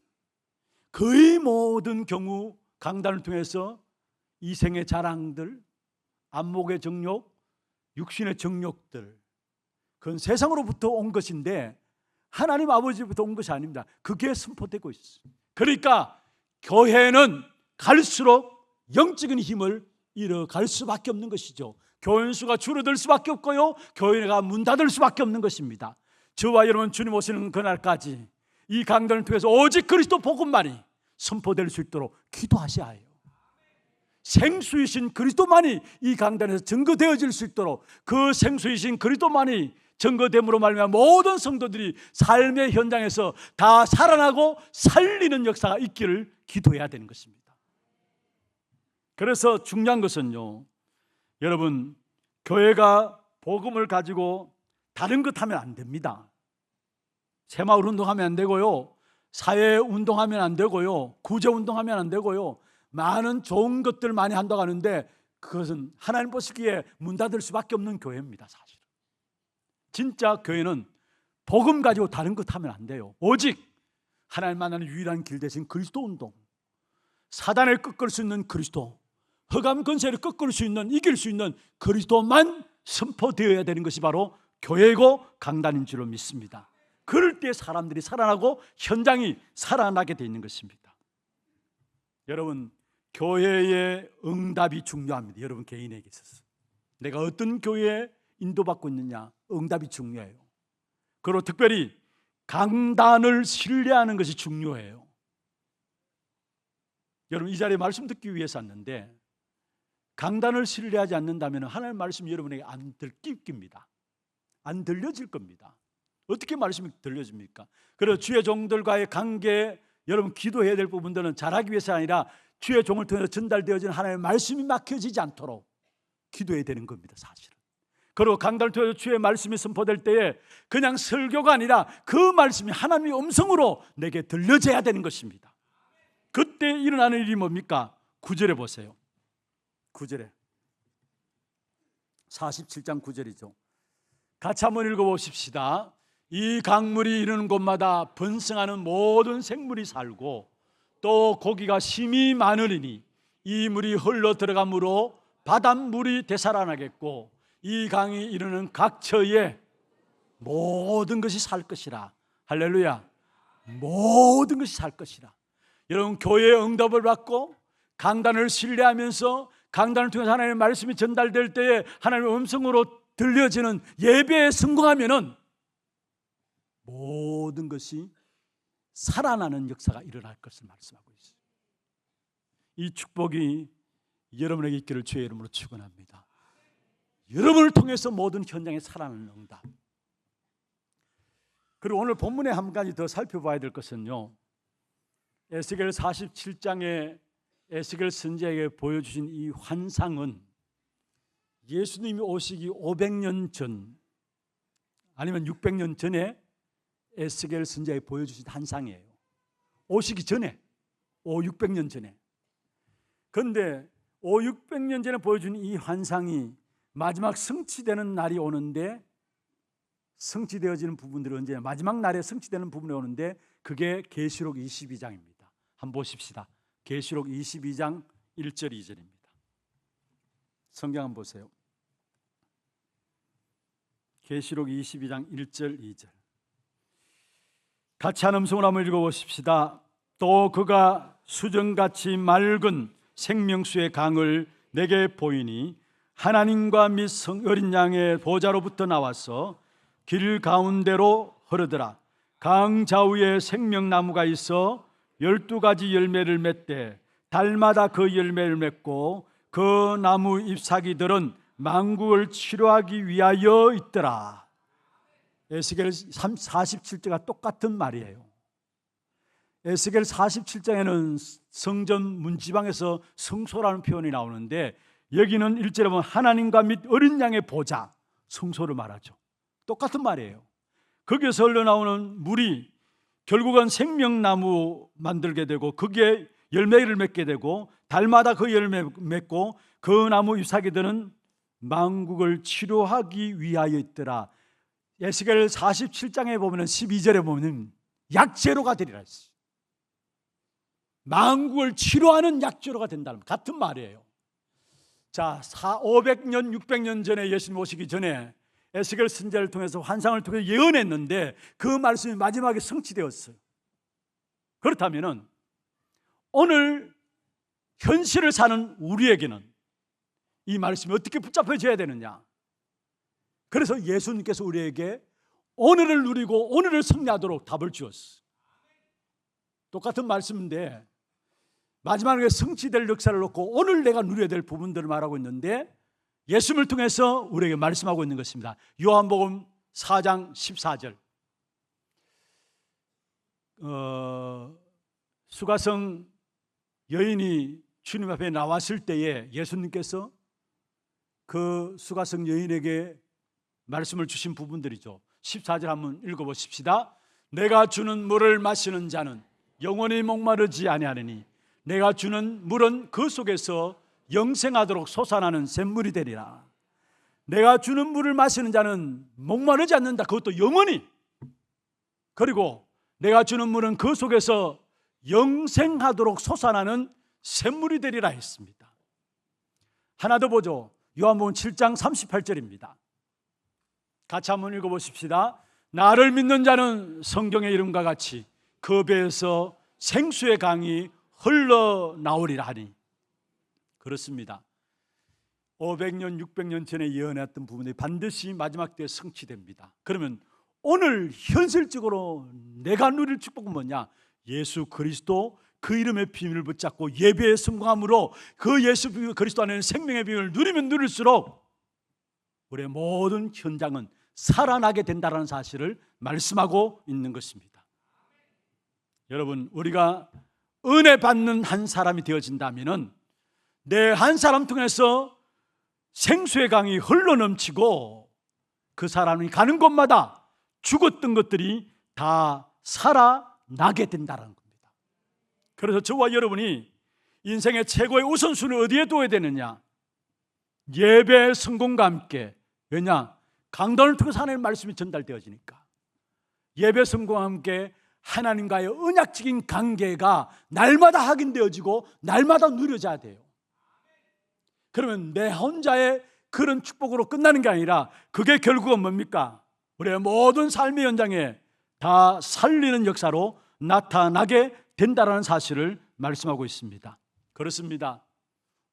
거의 모든 경우 강단을 통해서 이생의 자랑들, 안목의 정욕, 육신의 정욕들, 그건 세상으로부터 온 것인데 하나님 아버지로부터 온 것이 아닙니다. 그게 선포되고 있어. 그러니까 교회는 갈수록 영적인 힘을 잃어갈 수밖에 없는 것이죠. 교인 수가 줄어들 수밖에 없고요, 교회가 문 닫을 수밖에 없는 것입니다. 저와 여러분 주님 오시는 그날까지 이 강단을 통해서 오직 그리스도 복음만이 선포될 수 있도록 기도하셔야 해요. 생수이신 그리스도만이 이 강단에서 증거되어질 수 있도록, 그 생수이신 그리스도만이 증거됨으로 말미암아 모든 성도들이 삶의 현장에서 다 살아나고 살리는 역사가 있기를 기도해야 되는 것입니다. 그래서 중요한 것은요, 여러분, 교회가 복음을 가지고 다른 것 하면 안 됩니다. 새마을 운동하면 안 되고요, 사회 운동하면 안 되고요, 구제 운동하면 안 되고요, 많은 좋은 것들 많이 한다고 하는데 그것은 하나님 보시기에 문 닫을 수밖에 없는 교회입니다. 사실은 진짜 교회는 복음 가지고 다른 것 하면 안 돼요. 오직 하나님 만나는 유일한 길 대신 그리스도 운동, 사단을 꺾을 수 있는 그리스도, 흑암 권세를 꺾을 수 있는, 이길 수 있는 그리스도만 선포되어야 되는 것이 바로 교회고 강단인 줄로 믿습니다. 그럴 때 사람들이 살아나고 현장이 살아나게 되어 있는 것입니다. 여러분, 교회의 응답이 중요합니다. 여러분 개인에게 있어서 내가 어떤 교회에 인도받고 있느냐, 응답이 중요해요. 그리고 특별히 강단을 신뢰하는 것이 중요해요. 여러분, 이 자리에 말씀 듣기 위해서 왔는데 강단을 신뢰하지 않는다면 하나님의 말씀이 여러분에게 안 들깁니다. 안 들려질 겁니다. 어떻게 말씀이 들려집니까? 그래서 주의 종들과의 관계, 여러분 기도해야 될 부분들은 잘하기 위해서 아니라 주의 종을 통해서 전달되어지는 하나님의 말씀이 막혀지지 않도록 기도해야 되는 겁니다. 사실은. 그리고 강단을 통해서 주의 말씀이 선포될 때에 그냥 설교가 아니라 그 말씀이 하나님의 음성으로 내게 들려져야 되는 것입니다. 그때 일어나는 일이 뭡니까? 9절에 보세요. 9절에 47장 9절이죠. 같이 한번 읽어보십시다. 이 강물이 이르는 곳마다 번성하는 모든 생물이 살고 또 고기가 심히 많으리니 이 물이 흘러 들어가므로 바닷물이 되살아나겠고 이 강이 이르는 각처에 모든 것이 살 것이라. 할렐루야. 모든 것이 살 것이라. 여러분, 교회의 응답을 받고 강단을 신뢰하면서 강단을 통해서 하나님의 말씀이 전달될 때에 하나님의 음성으로 들려지는 예배에 성공하면은 모든 것이 살아나는 역사가 일어날 것을 말씀하고 있어요. 이 축복이 여러분에게 있기를 주의 이름으로 축원합니다. 여러분을 통해서 모든 현장에 살아나는 응답. 그리고 오늘 본문에 한 가지 더 살펴봐야 될 것은요, 에스겔 47장에 에스겔 선지자에게 보여주신 이 환상은 예수님이 오시기 500년 전 아니면 600년 전에 에스겔 선지자에게 보여주신 환상이에요. 오시기 전에, 600년 전에. 그런데 600년 전에 보여준 이 환상이 마지막 성취되는 날이 오는데, 성취되어지는 부분들이 언제냐? 마지막 날에 성취되는 부분이 오는데 그게 계시록 22장입니다. 한번 보십시다. 계시록 22장 1절 2절입니다. 성경 한번 보세요. 계시록 22장 1절 2절. 같이 한 음성으로 한번 읽어보십시다. 또 그가 수정같이 맑은 생명수의 강을 내게 보이니 하나님과 및 어린 양의 보좌로부터 나와서 길 가운데로 흐르더라. 강 좌우에 생명나무가 있어 12가지 열매를 맺되 달마다 그 열매를 맺고 그 나무 잎사귀들은 만국을 치료하기 위하여 있더라. 에스겔 47장과 똑같은 말이에요. 에스겔 47장에는 성전 문지방에서 성소라는 표현이 나오는데 여기는 1절에 보면 하나님과 및 어린 양의 보좌, 성소를 말하죠. 똑같은 말이에요. 거기에서 흘러나오는 물이 결국은 생명나무 만들게 되고 그게 열매를 맺게 되고 달마다 그 열매 맺고 그 나무 잎사귀들은 만국을 치료하기 위하여 있더라. 에스겔 47장에 보면 12절에 보면 약재료가 되리라 했어요. 만국을 치료하는 약재료가 된다는 같은 말이에요. 자, 500년 600년 전에 예수님 오시기 전에 에스겔 선지자를 통해서 환상을 통해서 예언했는데 그 말씀이 마지막에 성취되었어요. 그렇다면 오늘 현실을 사는 우리에게는 이 말씀이 어떻게 붙잡혀져야 되느냐? 그래서 예수님께서 우리에게 오늘을 누리고 오늘을 승리하도록 답을 주었어요. 똑같은 말씀인데 마지막에 성취될 역사를 놓고 오늘 내가 누려야 될 부분들을 말하고 있는데 예수님을 통해서 우리에게 말씀하고 있는 것입니다. 요한복음 4장 14절. 수가성 여인이 주님 앞에 나왔을 때에 예수님께서 그 수가성 여인에게 말씀을 주신 부분들이죠. 14절 한번 읽어보십시다. 내가 주는 물을 마시는 자는 영원히 목마르지 아니하느니 내가 주는 물은 그 속에서 영생하도록 솟아나는 샘물이 되리라. 내가 주는 물을 마시는 자는 목마르지 않는다. 그것도 영원히. 그리고 내가 주는 물은 그 속에서 영생하도록 솟아나는 샘물이 되리라 했습니다. 하나 더 보죠. 요한복음 7장 38절입니다. 같이 한번 읽어보십시다. 나를 믿는 자는 성경의 이름과 같이 그 배에서 생수의 강이 흘러나오리라 하니. 그렇습니다. 500년 600년 전에 예언했던 부분이 반드시 마지막 때에 성취됩니다. 그러면 오늘 현실적으로 내가 누릴 축복은 뭐냐? 예수 그리스도 그 이름의 비밀을 붙잡고 예배에 성공함으로 그 예수 그리스도 안에는 생명의 비밀을 누리면 누릴수록 우리의 모든 현장은 살아나게 된다는 사실을 말씀하고 있는 것입니다. 여러분, 우리가 은혜 받는 한 사람이 되어진다면 내 한 사람 통해서 생수의 강이 흘러넘치고 그 사람이 가는 곳마다 죽었던 것들이 다 살아나게 된다는 겁니다. 그래서 저와 여러분이 인생의 최고의 우선순위를 어디에 둬야 되느냐? 예배 성공과 함께. 왜냐? 강단을 통해서 하나님의 말씀이 전달되어지니까. 예배 성공과 함께 하나님과의 언약적인 관계가 날마다 확인되어지고 날마다 누려져야 돼요. 그러면 내 혼자의 그런 축복으로 끝나는 게 아니라 그게 결국은 뭡니까? 우리의 모든 삶의 현장에 다 살리는 역사로 나타나게 된다는 사실을 말씀하고 있습니다. 그렇습니다.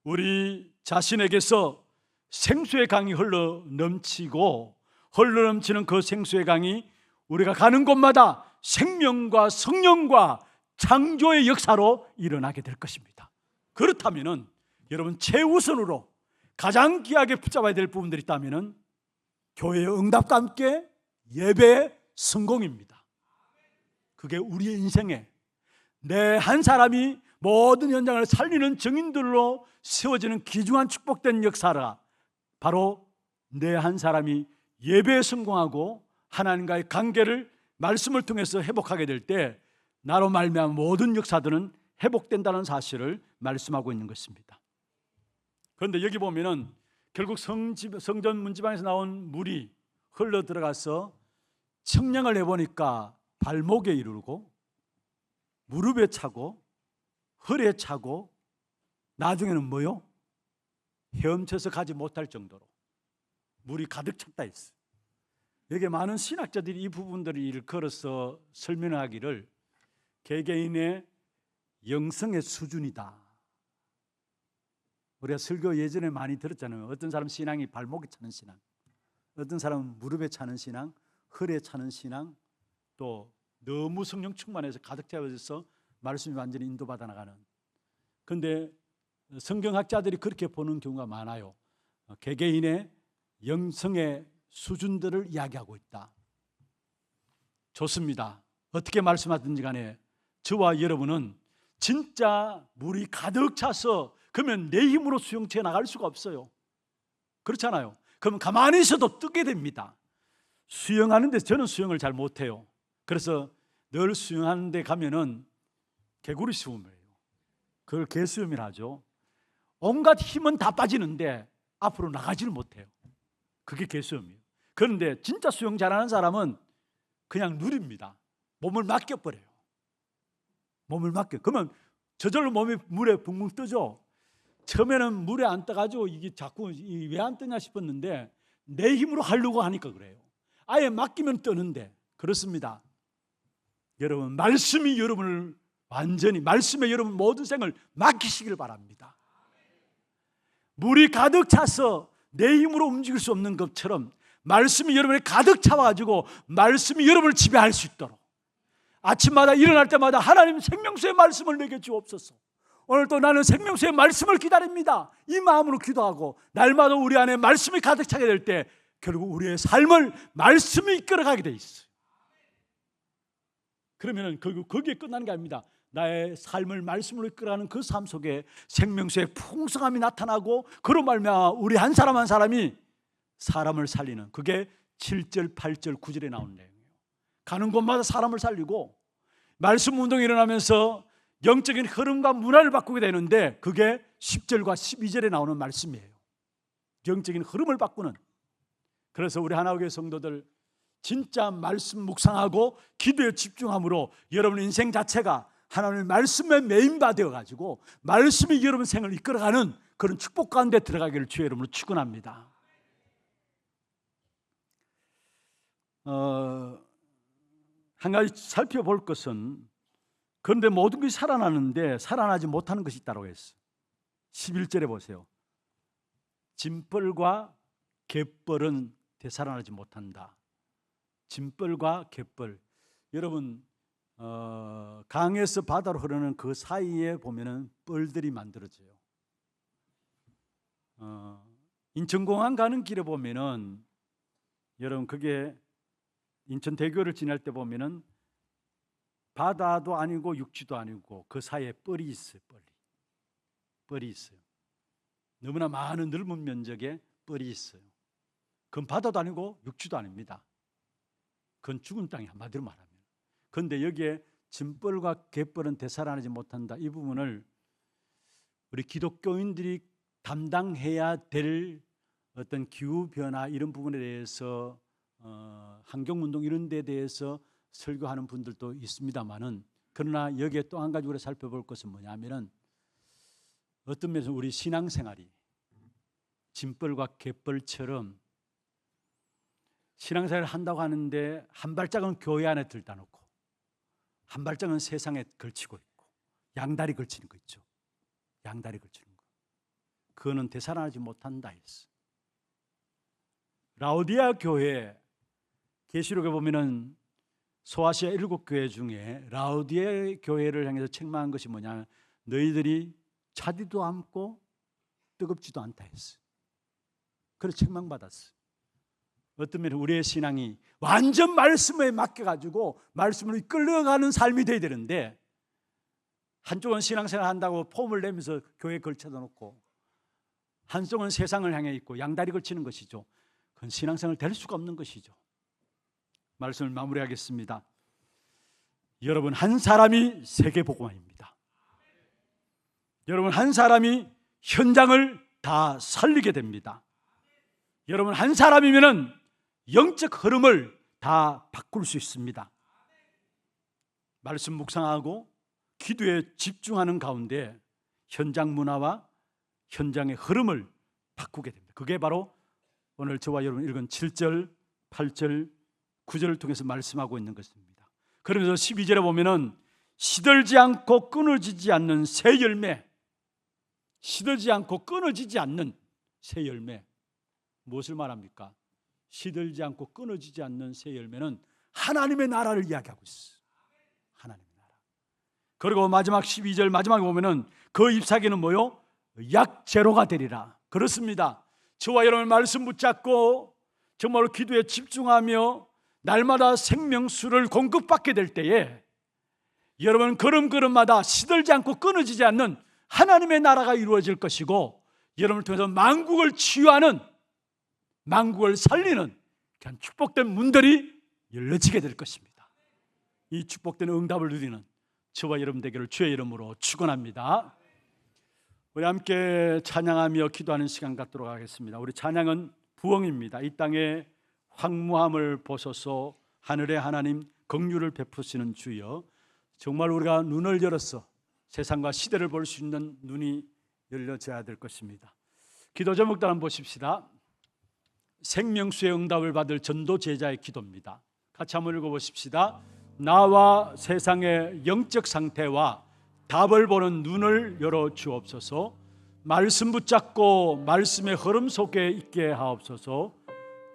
우리 자신에게서 생수의 강이 흘러넘치고 흘러넘치는 그 생수의 강이 우리가 가는 곳마다 생명과 성령과 창조의 역사로 일어나게 될 것입니다. 그렇다면 여러분 최우선으로 가장 귀하게 붙잡아야 될 부분들이 있다면 교회의 응답과 함께 예배의 성공입니다. 그게 우리의 인생에 내 한 사람이 모든 현장을 살리는 증인들로 세워지는 귀중한 축복된 역사라 바로 내 한 사람이 예배에 성공하고 하나님과의 관계를 말씀을 통해서 회복하게 될 때 나로 말미암아 모든 역사들은 회복된다는 사실을 말씀하고 있는 것입니다. 그런데 여기 보면은 결국 성전 문지방에서 나온 물이 흘러 들어가서 청량을 해보니까 발목에 이르고 무릎에 차고 허리에 차고 나중에는 뭐요? 헤엄쳐서 가지 못할 정도로 물이 가득 찼다 했어. 여기 많은 신학자들이 이 부분들을 일컬어서 설명하기를 개개인의 영성의 수준이다. 우리가 설교 예전에 많이 들었잖아요. 어떤 사람 신앙이 발목에 차는 신앙, 어떤 사람은 무릎에 차는 신앙, 허리에 차는 신앙, 또 너무 성령 충만해서 가득 채워져서 말씀이 완전히 인도받아 나가는. 그런데 성경학자들이 그렇게 보는 경우가 많아요. 개개인의 영성의 수준들을 이야기하고 있다. 좋습니다. 어떻게 말씀하든지 간에 저와 여러분은 진짜 물이 가득 차서 그러면 내 힘으로 수영체에 나갈 수가 없어요. 그렇잖아요. 그럼 가만히 있어도 뜨게 됩니다. 수영하는데 저는 수영을 잘 못해요. 그래서 늘 수영하는 데 가면은 개구리 수영을 해요. 그걸 개수영이라 하죠. 온갖 힘은 다 빠지는데 앞으로 나가지를 못해요. 그게 개수영이에요. 그런데 진짜 수영 잘하는 사람은 그냥 누립니다. 몸을 맡겨버려요. 몸을 맡겨. 그러면 저절로 몸이 물에 붕붕 뜨죠. 처음에는 물에 안 떠가지고 이게 자꾸 왜 안 뜨냐 싶었는데 내 힘으로 하려고 하니까 그래요. 아예 맡기면 뜨는데. 그렇습니다. 여러분, 말씀이 여러분을 완전히, 말씀에 여러분 모든 생을 맡기시길 바랍니다. 물이 가득 차서 내 힘으로 움직일 수 없는 것처럼 말씀이 여러분에 가득 차와가지고 말씀이 여러분을 지배할 수 있도록 아침마다 일어날 때마다 하나님 생명수의 말씀을 내게 주옵소서. 오늘 또 나는 생명수의 말씀을 기다립니다. 이 마음으로 기도하고 날마다 우리 안에 말씀이 가득 차게 될 때 결국 우리의 삶을 말씀이 이끌어가게 돼 있어요. 그러면 결국 거기에 끝나는 게 아닙니다. 나의 삶을 말씀으로 이끌어가는 그 삶 속에 생명수의 풍성함이 나타나고 그로 말미암아 우리 한 사람 한 사람이 사람을 살리는, 그게 7절, 8절, 9절에 나오는 내용이에요. 가는 곳마다 사람을 살리고 말씀 운동이 일어나면서 영적인 흐름과 문화를 바꾸게 되는데 그게 10절과 12절에 나오는 말씀이에요. 영적인 흐름을 바꾸는. 그래서 우리 하나교회 성도들 진짜 말씀 묵상하고 기도에 집중함으로 여러분 인생 자체가 하나님의 말씀에 메인바 되어가지고 말씀이 여러분 생을 이끌어가는 그런 축복 가운데 들어가기를 주의 이름으로 축원합니다. 한 가지 살펴볼 것은, 그런데 모든 것이 살아나는데 살아나지 못하는 것이 있다고 했어요. 11절에 보세요. 짐벌과 갯벌은 되살아나지 못한다. 짐벌과 갯벌. 여러분, 강에서 바다로 흐르는 그 사이에 보면은 뻘들이 만들어져요. 인천공항 가는 길에 보면은 여러분 그게 인천대교를 지날 때 보면은 바다도 아니고 육지도 아니고 그 사이에 뻘이 있어요. 뻘이 있어요. 너무나 많은 넓은 면적에 뻘이 있어요. 그건 바다도 아니고 육지도 아닙니다. 그건 죽은 땅이 한마디로 말하면. 그런데 여기에 짐벌과 갯벌은 되살아나지 못한다. 이 부분을 우리 기독교인들이 담당해야 될 어떤 기후변화 이런 부분에 대해서 환경운동 이런 데 대해서 설교하는 분들도 있습니다만은, 그러나 여기에 또 한 가지 우리가 살펴볼 것은 뭐냐면은 어떤 면에서 우리 신앙생활이 짐벌과 갯벌처럼 신앙생활을 한다고 하는데 한 발짝은 교회 안에 들다 놓고 한 발짝은 세상에 걸치고 있고 양다리 걸치는 거 있죠. 양다리 걸치는 거. 그거는 되살아나지 못한다 했어. 라오디아 교회 계시록에 보면은 소아시아 7교회 중에 라오디아 교회를 향해서 책망한 것이 뭐냐, 너희들이 차디도 않고 뜨겁지도 않다 했어. 그래서 책망받았어. 어떤 면에 우리의 신앙이 완전 말씀에 맡겨가지고 말씀으로 이끌려가는 삶이 되어야 되는데 한쪽은 신앙생활 한다고 폼을 내면서 교회에 걸쳐다 놓고 한쪽은 세상을 향해 있고 양다리 걸치는 것이죠. 그건 신앙생활 될 수가 없는 것이죠. 말씀을 마무리하겠습니다. 여러분, 한 사람이 세계복음화입니다. 여러분, 한 사람이 현장을 다 살리게 됩니다. 여러분, 한 사람이면은 영적 흐름을 다 바꿀 수 있습니다. 말씀 묵상하고 기도에 집중하는 가운데 현장 문화와 현장의 흐름을 바꾸게 됩니다. 그게 바로 오늘 저와 여러분 읽은 7절, 8절, 9절을 통해서 말씀하고 있는 것입니다. 그러면서 12절에 보면은 시들지 않고 끊어지지 않는 새 열매, 시들지 않고 끊어지지 않는 새 열매, 무엇을 말합니까? 시들지 않고 끊어지지 않는 새 열매는 하나님의 나라를 이야기하고 있어요. 하나님의 나라. 그리고 마지막 12절 마지막에 보면은 그 잎사귀는 뭐요? 약재로가 되리라. 그렇습니다. 저와 여러분 말씀 붙잡고 정말로 기도에 집중하며 날마다 생명수를 공급받게 될 때에 여러분 걸음걸음마다 시들지 않고 끊어지지 않는 하나님의 나라가 이루어질 것이고, 여러분을 통해서 만국을 치유하는, 만국을 살리는 그런 축복된 문들이 열려지게 될 것입니다. 이 축복된 응답을 누리는 저와 여러분 되기를 주의 이름으로 축원합니다. 우리 함께 찬양하며 기도하는 시간 갖도록 하겠습니다. 우리 찬양은 부흥입니다. 이 땅에 황무함을 보소서, 하늘의 하나님 긍휼을 베푸시는 주여. 정말 우리가 눈을 열어서 세상과 시대를 볼 수 있는 눈이 열려져야 될 것입니다. 기도 제목들 한번 보십시다. 생명수의 응답을 받을 전도 제자의 기도입니다. 같이 한번 읽어보십시다. 나와 세상의 영적 상태와 답을 보는 눈을 열어 주옵소서. 말씀 붙잡고 말씀의 흐름 속에 있게 하옵소서.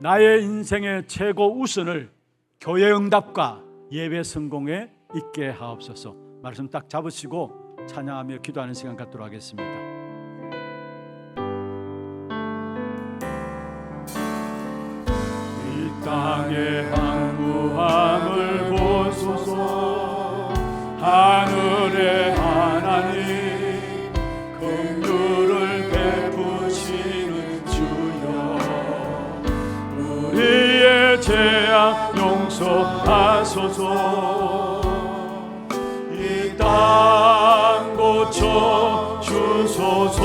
나의 인생의 최고 우선을 교회 응답과 예배 성공에 있게 하옵소서. 말씀 딱 잡으시고 찬양하며 기도하는 시간 갖도록 하겠습니다. 이 땅의 황무함을 보소서, 하늘의 하나님 긍휼을 베푸시는 주여. 우리의 죄악 용서하소서. 이 땅 고쳐 주소서.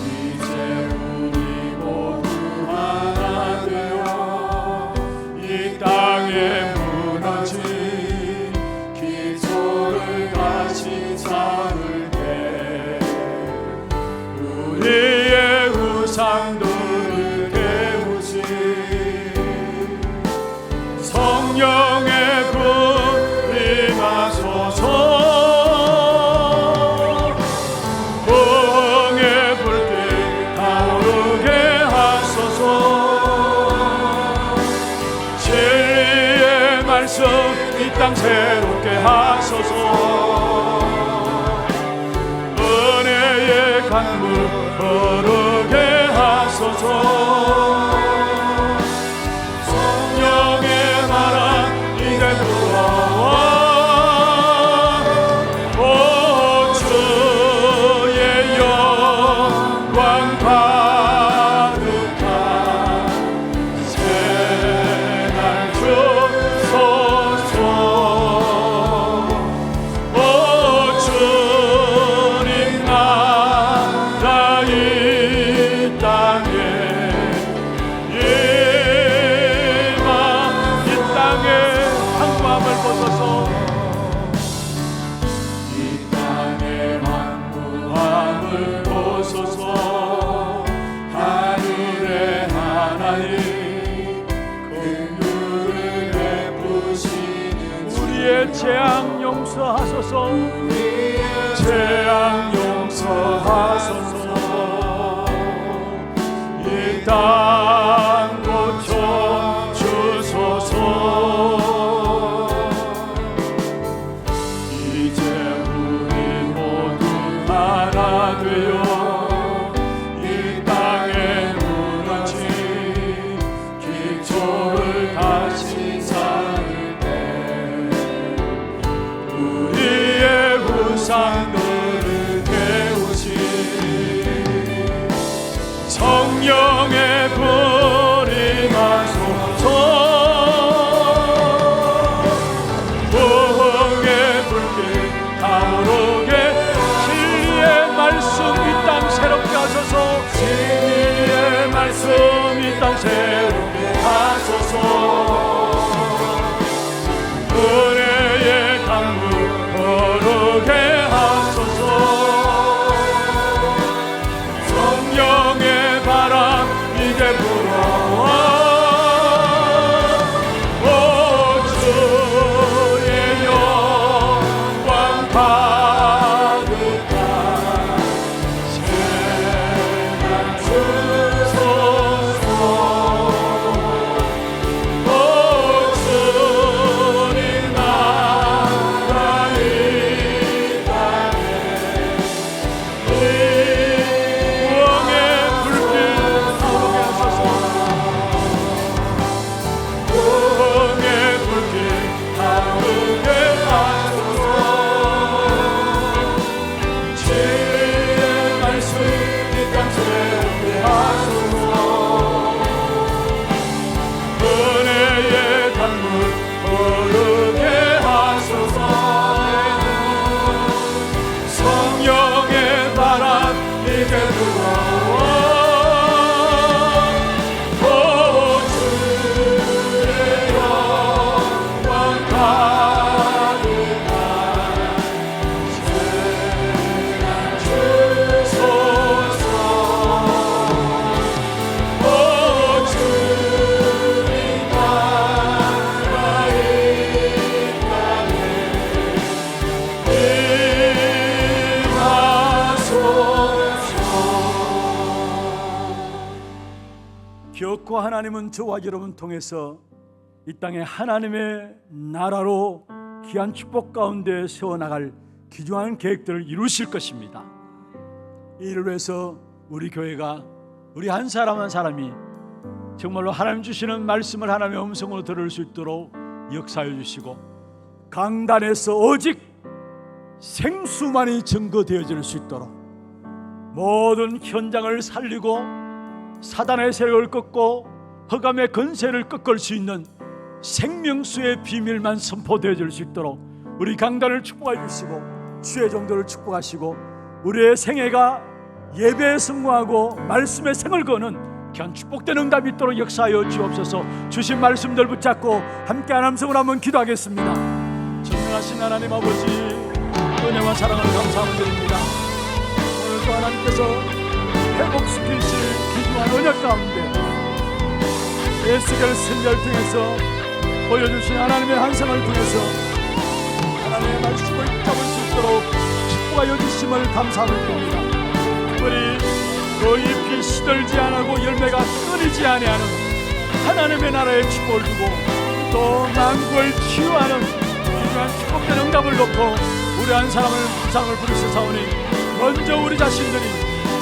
이제 우리 모두 하나 되어 이 땅에 무너진 기초를 다시 쌓을 때 우리의 우상들을 깨우신 성령의 불 임하소서. 부흥의 불빛 타오르게 하소서. 진리의 말씀 이 땅 새롭게 하소서. 은혜의 강물 흐르게 하소서. 성령의 나라 이제 들어와. 오 주의 영광 가득한 새날 주소서. 오 주님 나라 이 땅에 황무함을 보소서. 이 땅의 황무함을 보소서. 하늘의 하나님 긍휼을 베푸시는 우리의 재앙 용서하소서. 재앙 용서하소서. 이 땅 고쳐 주소서. 이제 우리 모두 하나 되어 이 땅에 무너진 기초를 다시 쌓을 때 항상 너를 태우시 성령의 불이 마소서 부흥의 불길 타오르게 진리의 말씀 이 땅 새롭게 하소서 진리의 말씀 이 땅 새롭게 하소서 은혜의 강물 흐르게 하소서 성령의 바람 이제 불어와 오 주의 영광 가득한 세상 주소서 오 주님 나라 이 땅에 부흥의 불길 타오르게 하소서 부흥의 불길 타오르게 하소서 진리의 말씀 이 땅 새롭게 하소서 은혜의 강물 흐르게 하소서 성령의 바람 이제 불어와 오 주의 영광 가득한 세상 주소서 오 주님 나라 이 땅에 기업과 하나님은 저와 여러분 통해서 이 땅에 하나님의 나라로 귀한 축복 가운데 세워나갈 귀중한 계획들을 이루실 것입니다. 이를 위해서 우리 교회가 우리 한 사람 한 사람이 정말로 하나님 주시는 말씀을 하나님의 음성으로 들을 수 있도록 역사해 주시고 강단에서 오직 생수만이 증거되어질 수 있도록 모든 현장을 살리고 사단의 세력을 꺾고 흑암의 건세를 꺾을 수 있는 생명수의 비밀만 선포되어질 수 있도록 우리 강단을 축복해 주시고 주의 종들을 축복하시고 우리의 생애가 예배에 성공하고 말씀의 생을 거는 귀한 축복된 응답이 있도록 역사하여 주옵소서. 주신 말씀들 붙잡고 함께 하나님성으로 한번 기도하겠습니다. 전능하신 하나님 아버지 은혜와 사랑을 감사함을 드립니다. 오늘도 하나님께서 회복시키실 귀중한 언약 가운데 예수께서 선지자를 통해서 보여주신 하나님의 환상을 통해서 하나님의 말씀을 잡을 수 있도록 축복하여 주심을 감사함을 드립니다. 특별히 그 잎이 시들지 않고 열매가 끊이지 아니하는 하나님의 나라의 축복을 두고 또 만국을 치유하는 귀중한 축복된 응답을 놓고 우리 한 사람을 부상을 부르시사오니 먼저 우리 자신들이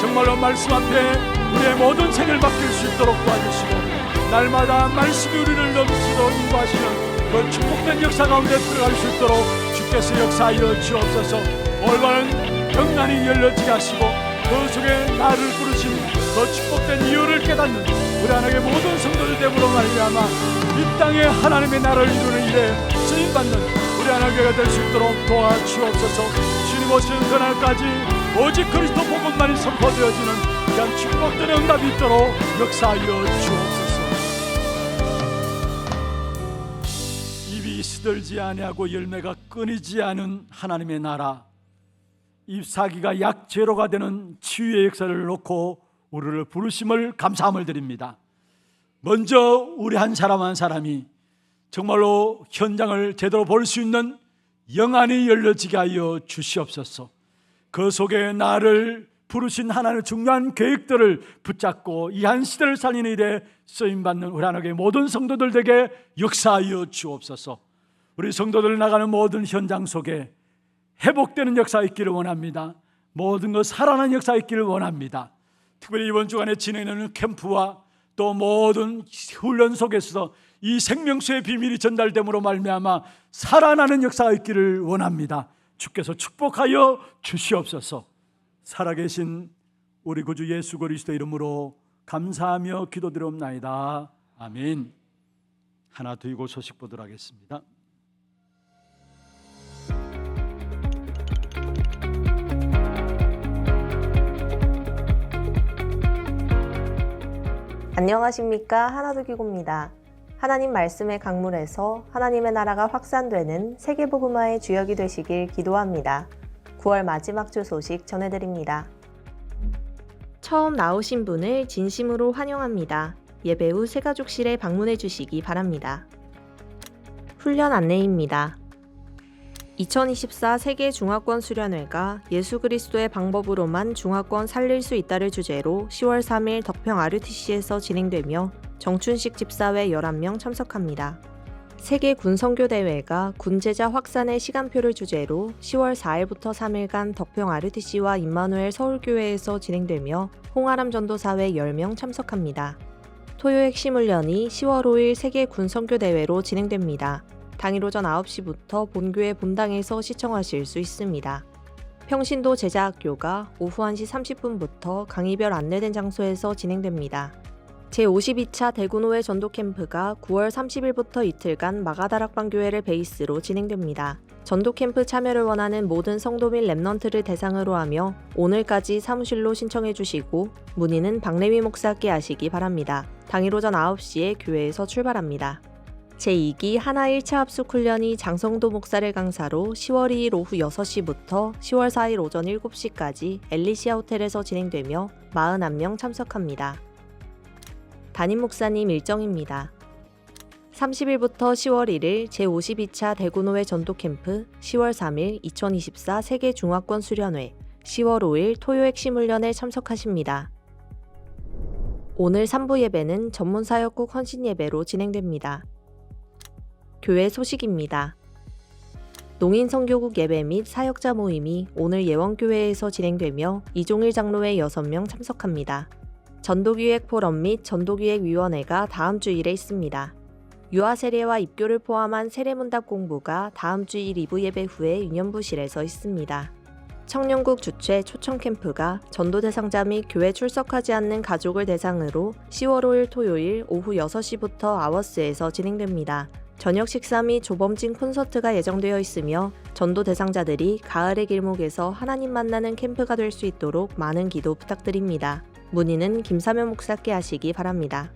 정말로 말씀 앞에 우리의 모든 생을 맡길 수 있도록 도와주시고 날마다 말씀이 우리를 넘치도록 인도하시는 그 축복된 역사 가운데 들어갈 수 있도록 주께서 역사하여 주옵소서. 올바른 평안이 열려지게 하시고 그 속에 나를 부르신 그 축복된 이유를 깨닫는 우리 하나님의 모든 성도들 되므로 말미암아 이 땅에 하나님의 나라를 이루는 일에 쓰임받는 우리 하나님의 될 수 있도록 도와주옵소서. 주님 오시는 그날까지 오직 그리스도 복음만이 선포되어지는 그런 축복된 응답이 있도록 역사하여 주옵소서. 입이 시들지 아니하고 열매가 끊이지 않은 하나님의 나라, 잎사귀가 약재로가 되는 치유의 역사를 놓고 우리를 부르심을 감사함을 드립니다. 먼저 우리 한 사람 한 사람이 정말로 현장을 제대로 볼 수 있는 영안이 열려지게 하여 주시옵소서. 그 속에 나를 부르신 하나님의 중요한 계획들을 붙잡고 이 한 시대를 살리는 일에 쓰임받는 우리 하나님의 모든 성도들에게 역사하여 주옵소서. 우리 성도들 나가는 모든 현장 속에 회복되는 역사 있기를 원합니다. 모든 것 살아나는 역사 있기를 원합니다. 특별히 이번 주간에 진행되는 캠프와 또 모든 훈련 속에서 이 생명수의 비밀이 전달됨으로 말미암아 살아나는 역사가 있기를 원합니다. 주께서 축복하여 주시옵소서. 살아계신 우리 구주 예수 그리스도 이름으로 감사하며 기도드리옵나이다. 아멘. 하나 드리고 소식 보도록 하겠습니다. 안녕하십니까. 하나두기고입니다. 하나님 말씀의 강물에서 하나님의 나라가 확산되는 세계복음화의 주역이 되시길 기도합니다. 9월 마지막 주 소식 전해드립니다. 처음 나오신 분을 진심으로 환영합니다. 예배 후 새가족실에 방문해 주시기 바랍니다. 훈련 안내입니다. 2024 세계 중화권 수련회가 예수 그리스도의 방법으로만 중화권 살릴 수 있다를 주제로 10월 3일 덕평 RUTC에서 진행되며 정춘식 집사회 11명 참석합니다. 세계 군선교대회가 군제자 확산의 시간표를 주제로 10월 4일부터 3일간 덕평 RUTC와 임마누엘 서울교회에서 진행되며 홍아람 전도사회 10명 참석합니다. 토요 핵심 훈련이 10월 5일 세계 군선교대회로 진행됩니다. 당일 오전 9시부터 본교회 본당에서 시청하실 수 있습니다. 평신도 제자학교가 오후 1시 30분부터 강의별 안내된 장소에서 진행됩니다. 제52차 대구노회 전도캠프가 9월 30일부터 이틀간 마가다락방교회를 베이스로 진행됩니다. 전도캠프 참여를 원하는 모든 성도 및 랩넌트를 대상으로 하며 오늘까지 사무실로 신청해 주시고 문의는 박래미 목사께 하시기 바랍니다. 당일 오전 9시에 교회에서 출발합니다. 제2기 하나 1차 합숙 훈련이 장성도 목사를 강사로 10월 2일 오후 6시부터 10월 4일 오전 7시까지 엘리시아 호텔에서 진행되며 41명 참석합니다. 담임 목사님 일정입니다. 30일부터 10월 1일 제52차 대구노회 전도캠프, 10월 3일 2024 세계 중화권 수련회, 10월 5일 토요 핵심 훈련에 참석하십니다. 오늘 3부 예배는 전문사역국 헌신 예배로 진행됩니다. 교회 소식입니다. 농인선교국 예배 및 사역자 모임이 오늘 예원교회에서 진행되며 이종일 장로회 6명 참석합니다. 전도기획 포럼 및 전도기획위원회가 다음 주일에 있습니다. 유아 세례와 입교를 포함한 세례문답 공부가 다음 주일 2부 예배 후에 유년부실에서 있습니다. 청년국 주최 초청캠프가 전도 대상자 및 교회 출석하지 않는 가족을 대상으로 10월 5일 토요일 오후 6시부터 아워스에서 진행됩니다. 저녁 식사 및 조범진 콘서트가 예정되어 있으며 전도 대상자들이 가을의 길목에서 하나님 만나는 캠프가 될 수 있도록 많은 기도 부탁드립니다. 문의는 김사면 목사께 하시기 바랍니다.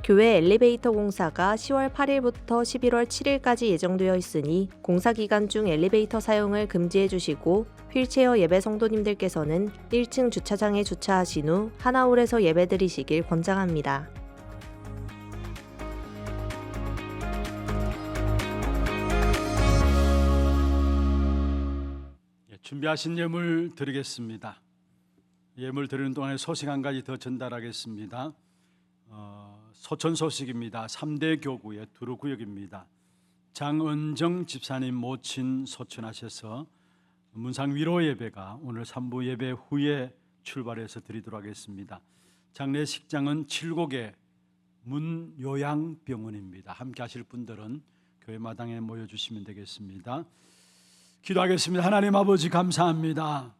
교회 엘리베이터 공사가 10월 8일부터 11월 7일까지 예정되어 있으니 공사 기간 중 엘리베이터 사용을 금지해 주시고 휠체어 예배 성도님들께서는 1층 주차장에 주차하신 후 하나홀에서 예배드리시길 권장합니다. 준비하신 예물 드리겠습니다. 예물 드리는 동안에 소식 한 가지 더 전달하겠습니다. 소천 소식입니다. 3대 교구의 두루 구역입니다. 장은정 집사님 모친 소천하셔서 문상 위로 예배가 오늘 3부 예배 후에 출발해서 드리도록 하겠습니다. 장례식장은 7곡의 문요양병원입니다. 함께 하실 분들은 교회 마당에 모여주시면 되겠습니다. 기도하겠습니다. 하나님 아버지 감사합니다.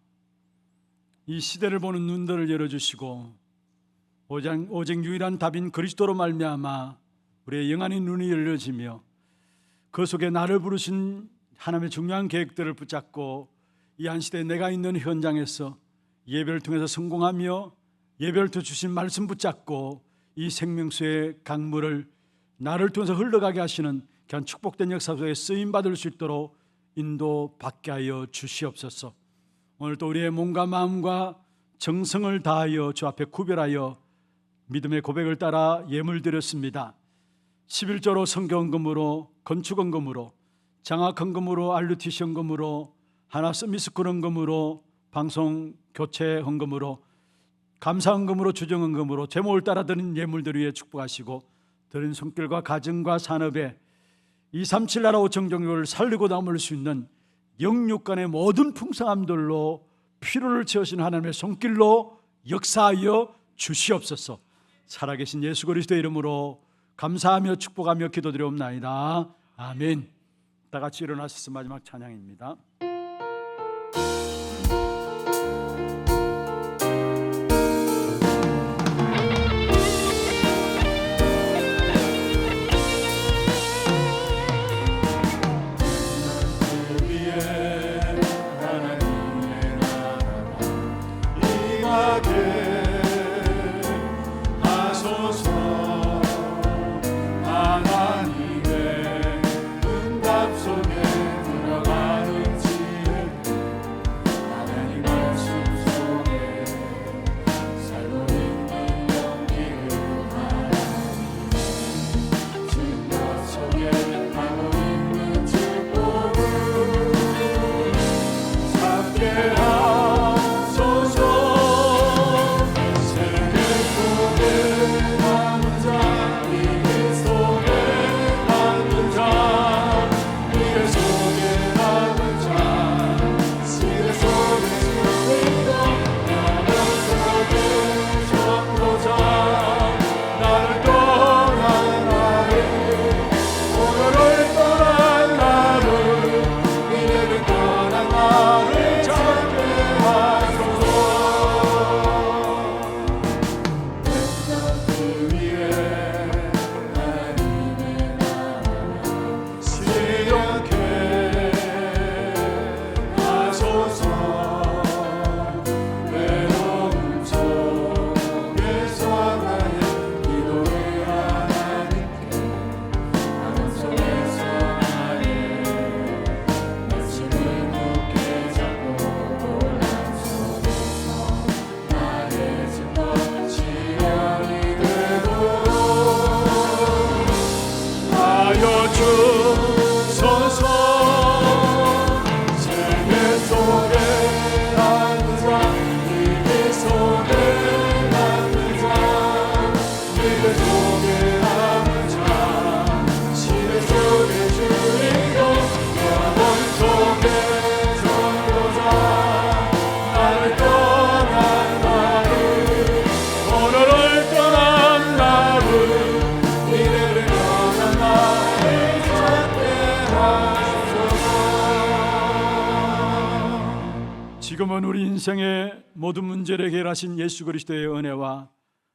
이 시대를 보는 눈들을 열어주시고 오직 유일한 답인 그리스도로 말미암아 우리의 영안의 눈이 열려지며 그 속에 나를 부르신 하나님의 중요한 계획들을 붙잡고 이 한 시대에 내가 있는 현장에서 예배를 통해서 성공하며 예배를 통해 주신 말씀 붙잡고 이 생명수의 강물을 나를 통해서 흘러가게 하시는 귀한 축복된 역사 속에 쓰임받을 수 있도록 인도받게 하여 주시옵소서. 오늘도 우리의 몸과 마음과 정성을 다하여 주 앞에 구별하여 믿음의 고백을 따라 예물 드렸습니다. 11조로 성경헌금으로, 건축헌금으로, 장학헌금으로, RUTC 헌금으로, 하나 서밋스쿨 헌금으로, 방송 교체 헌금으로, 감사 헌금으로, 주정 헌금으로 제목을 따라 드린 예물들 위에 축복하시고 드린 손길과 가정과 산업에 237 나라 5천 종교를 살리고 남을 수 있는 영육간의 모든 풍성함들로 필요를 채우신 하나님의 손길로 역사하여 주시옵소서. 살아계신 예수 그리스도의 이름으로 감사하며 축복하며 기도드리옵나이다. 아멘. 다 같이 일어나셔서 마지막 찬양입니다. 지금은 우리 인생의 모든 문제를 해결하신 예수 그리스도의 은혜와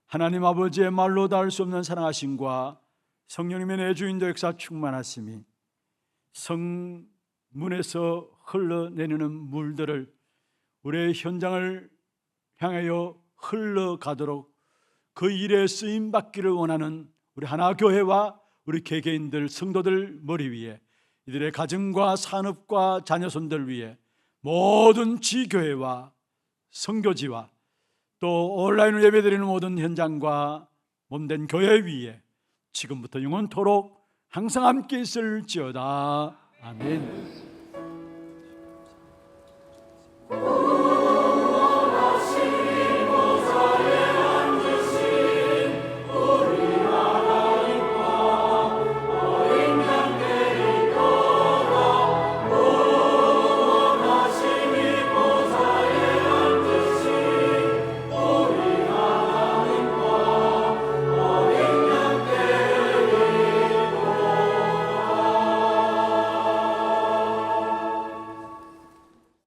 하나님 아버지의 말로 닿을 수 없는 사랑하심과 성령님의 내주인도 역사 충만하심이 성문에서 흘러내리는 물들을 우리의 현장을 향하여 흘러가도록 그 일에 쓰임받기를 원하는 우리 하나교회와 우리 개개인들 성도들 머리 위에, 이들의 가정과 산업과 자녀손들 위에, 모든 지교회와 선교지와 또 온라인으로 예배드리는 모든 현장과 몸된 교회 위에 지금부터 영원토록 항상 함께 있을지어다. 아멘.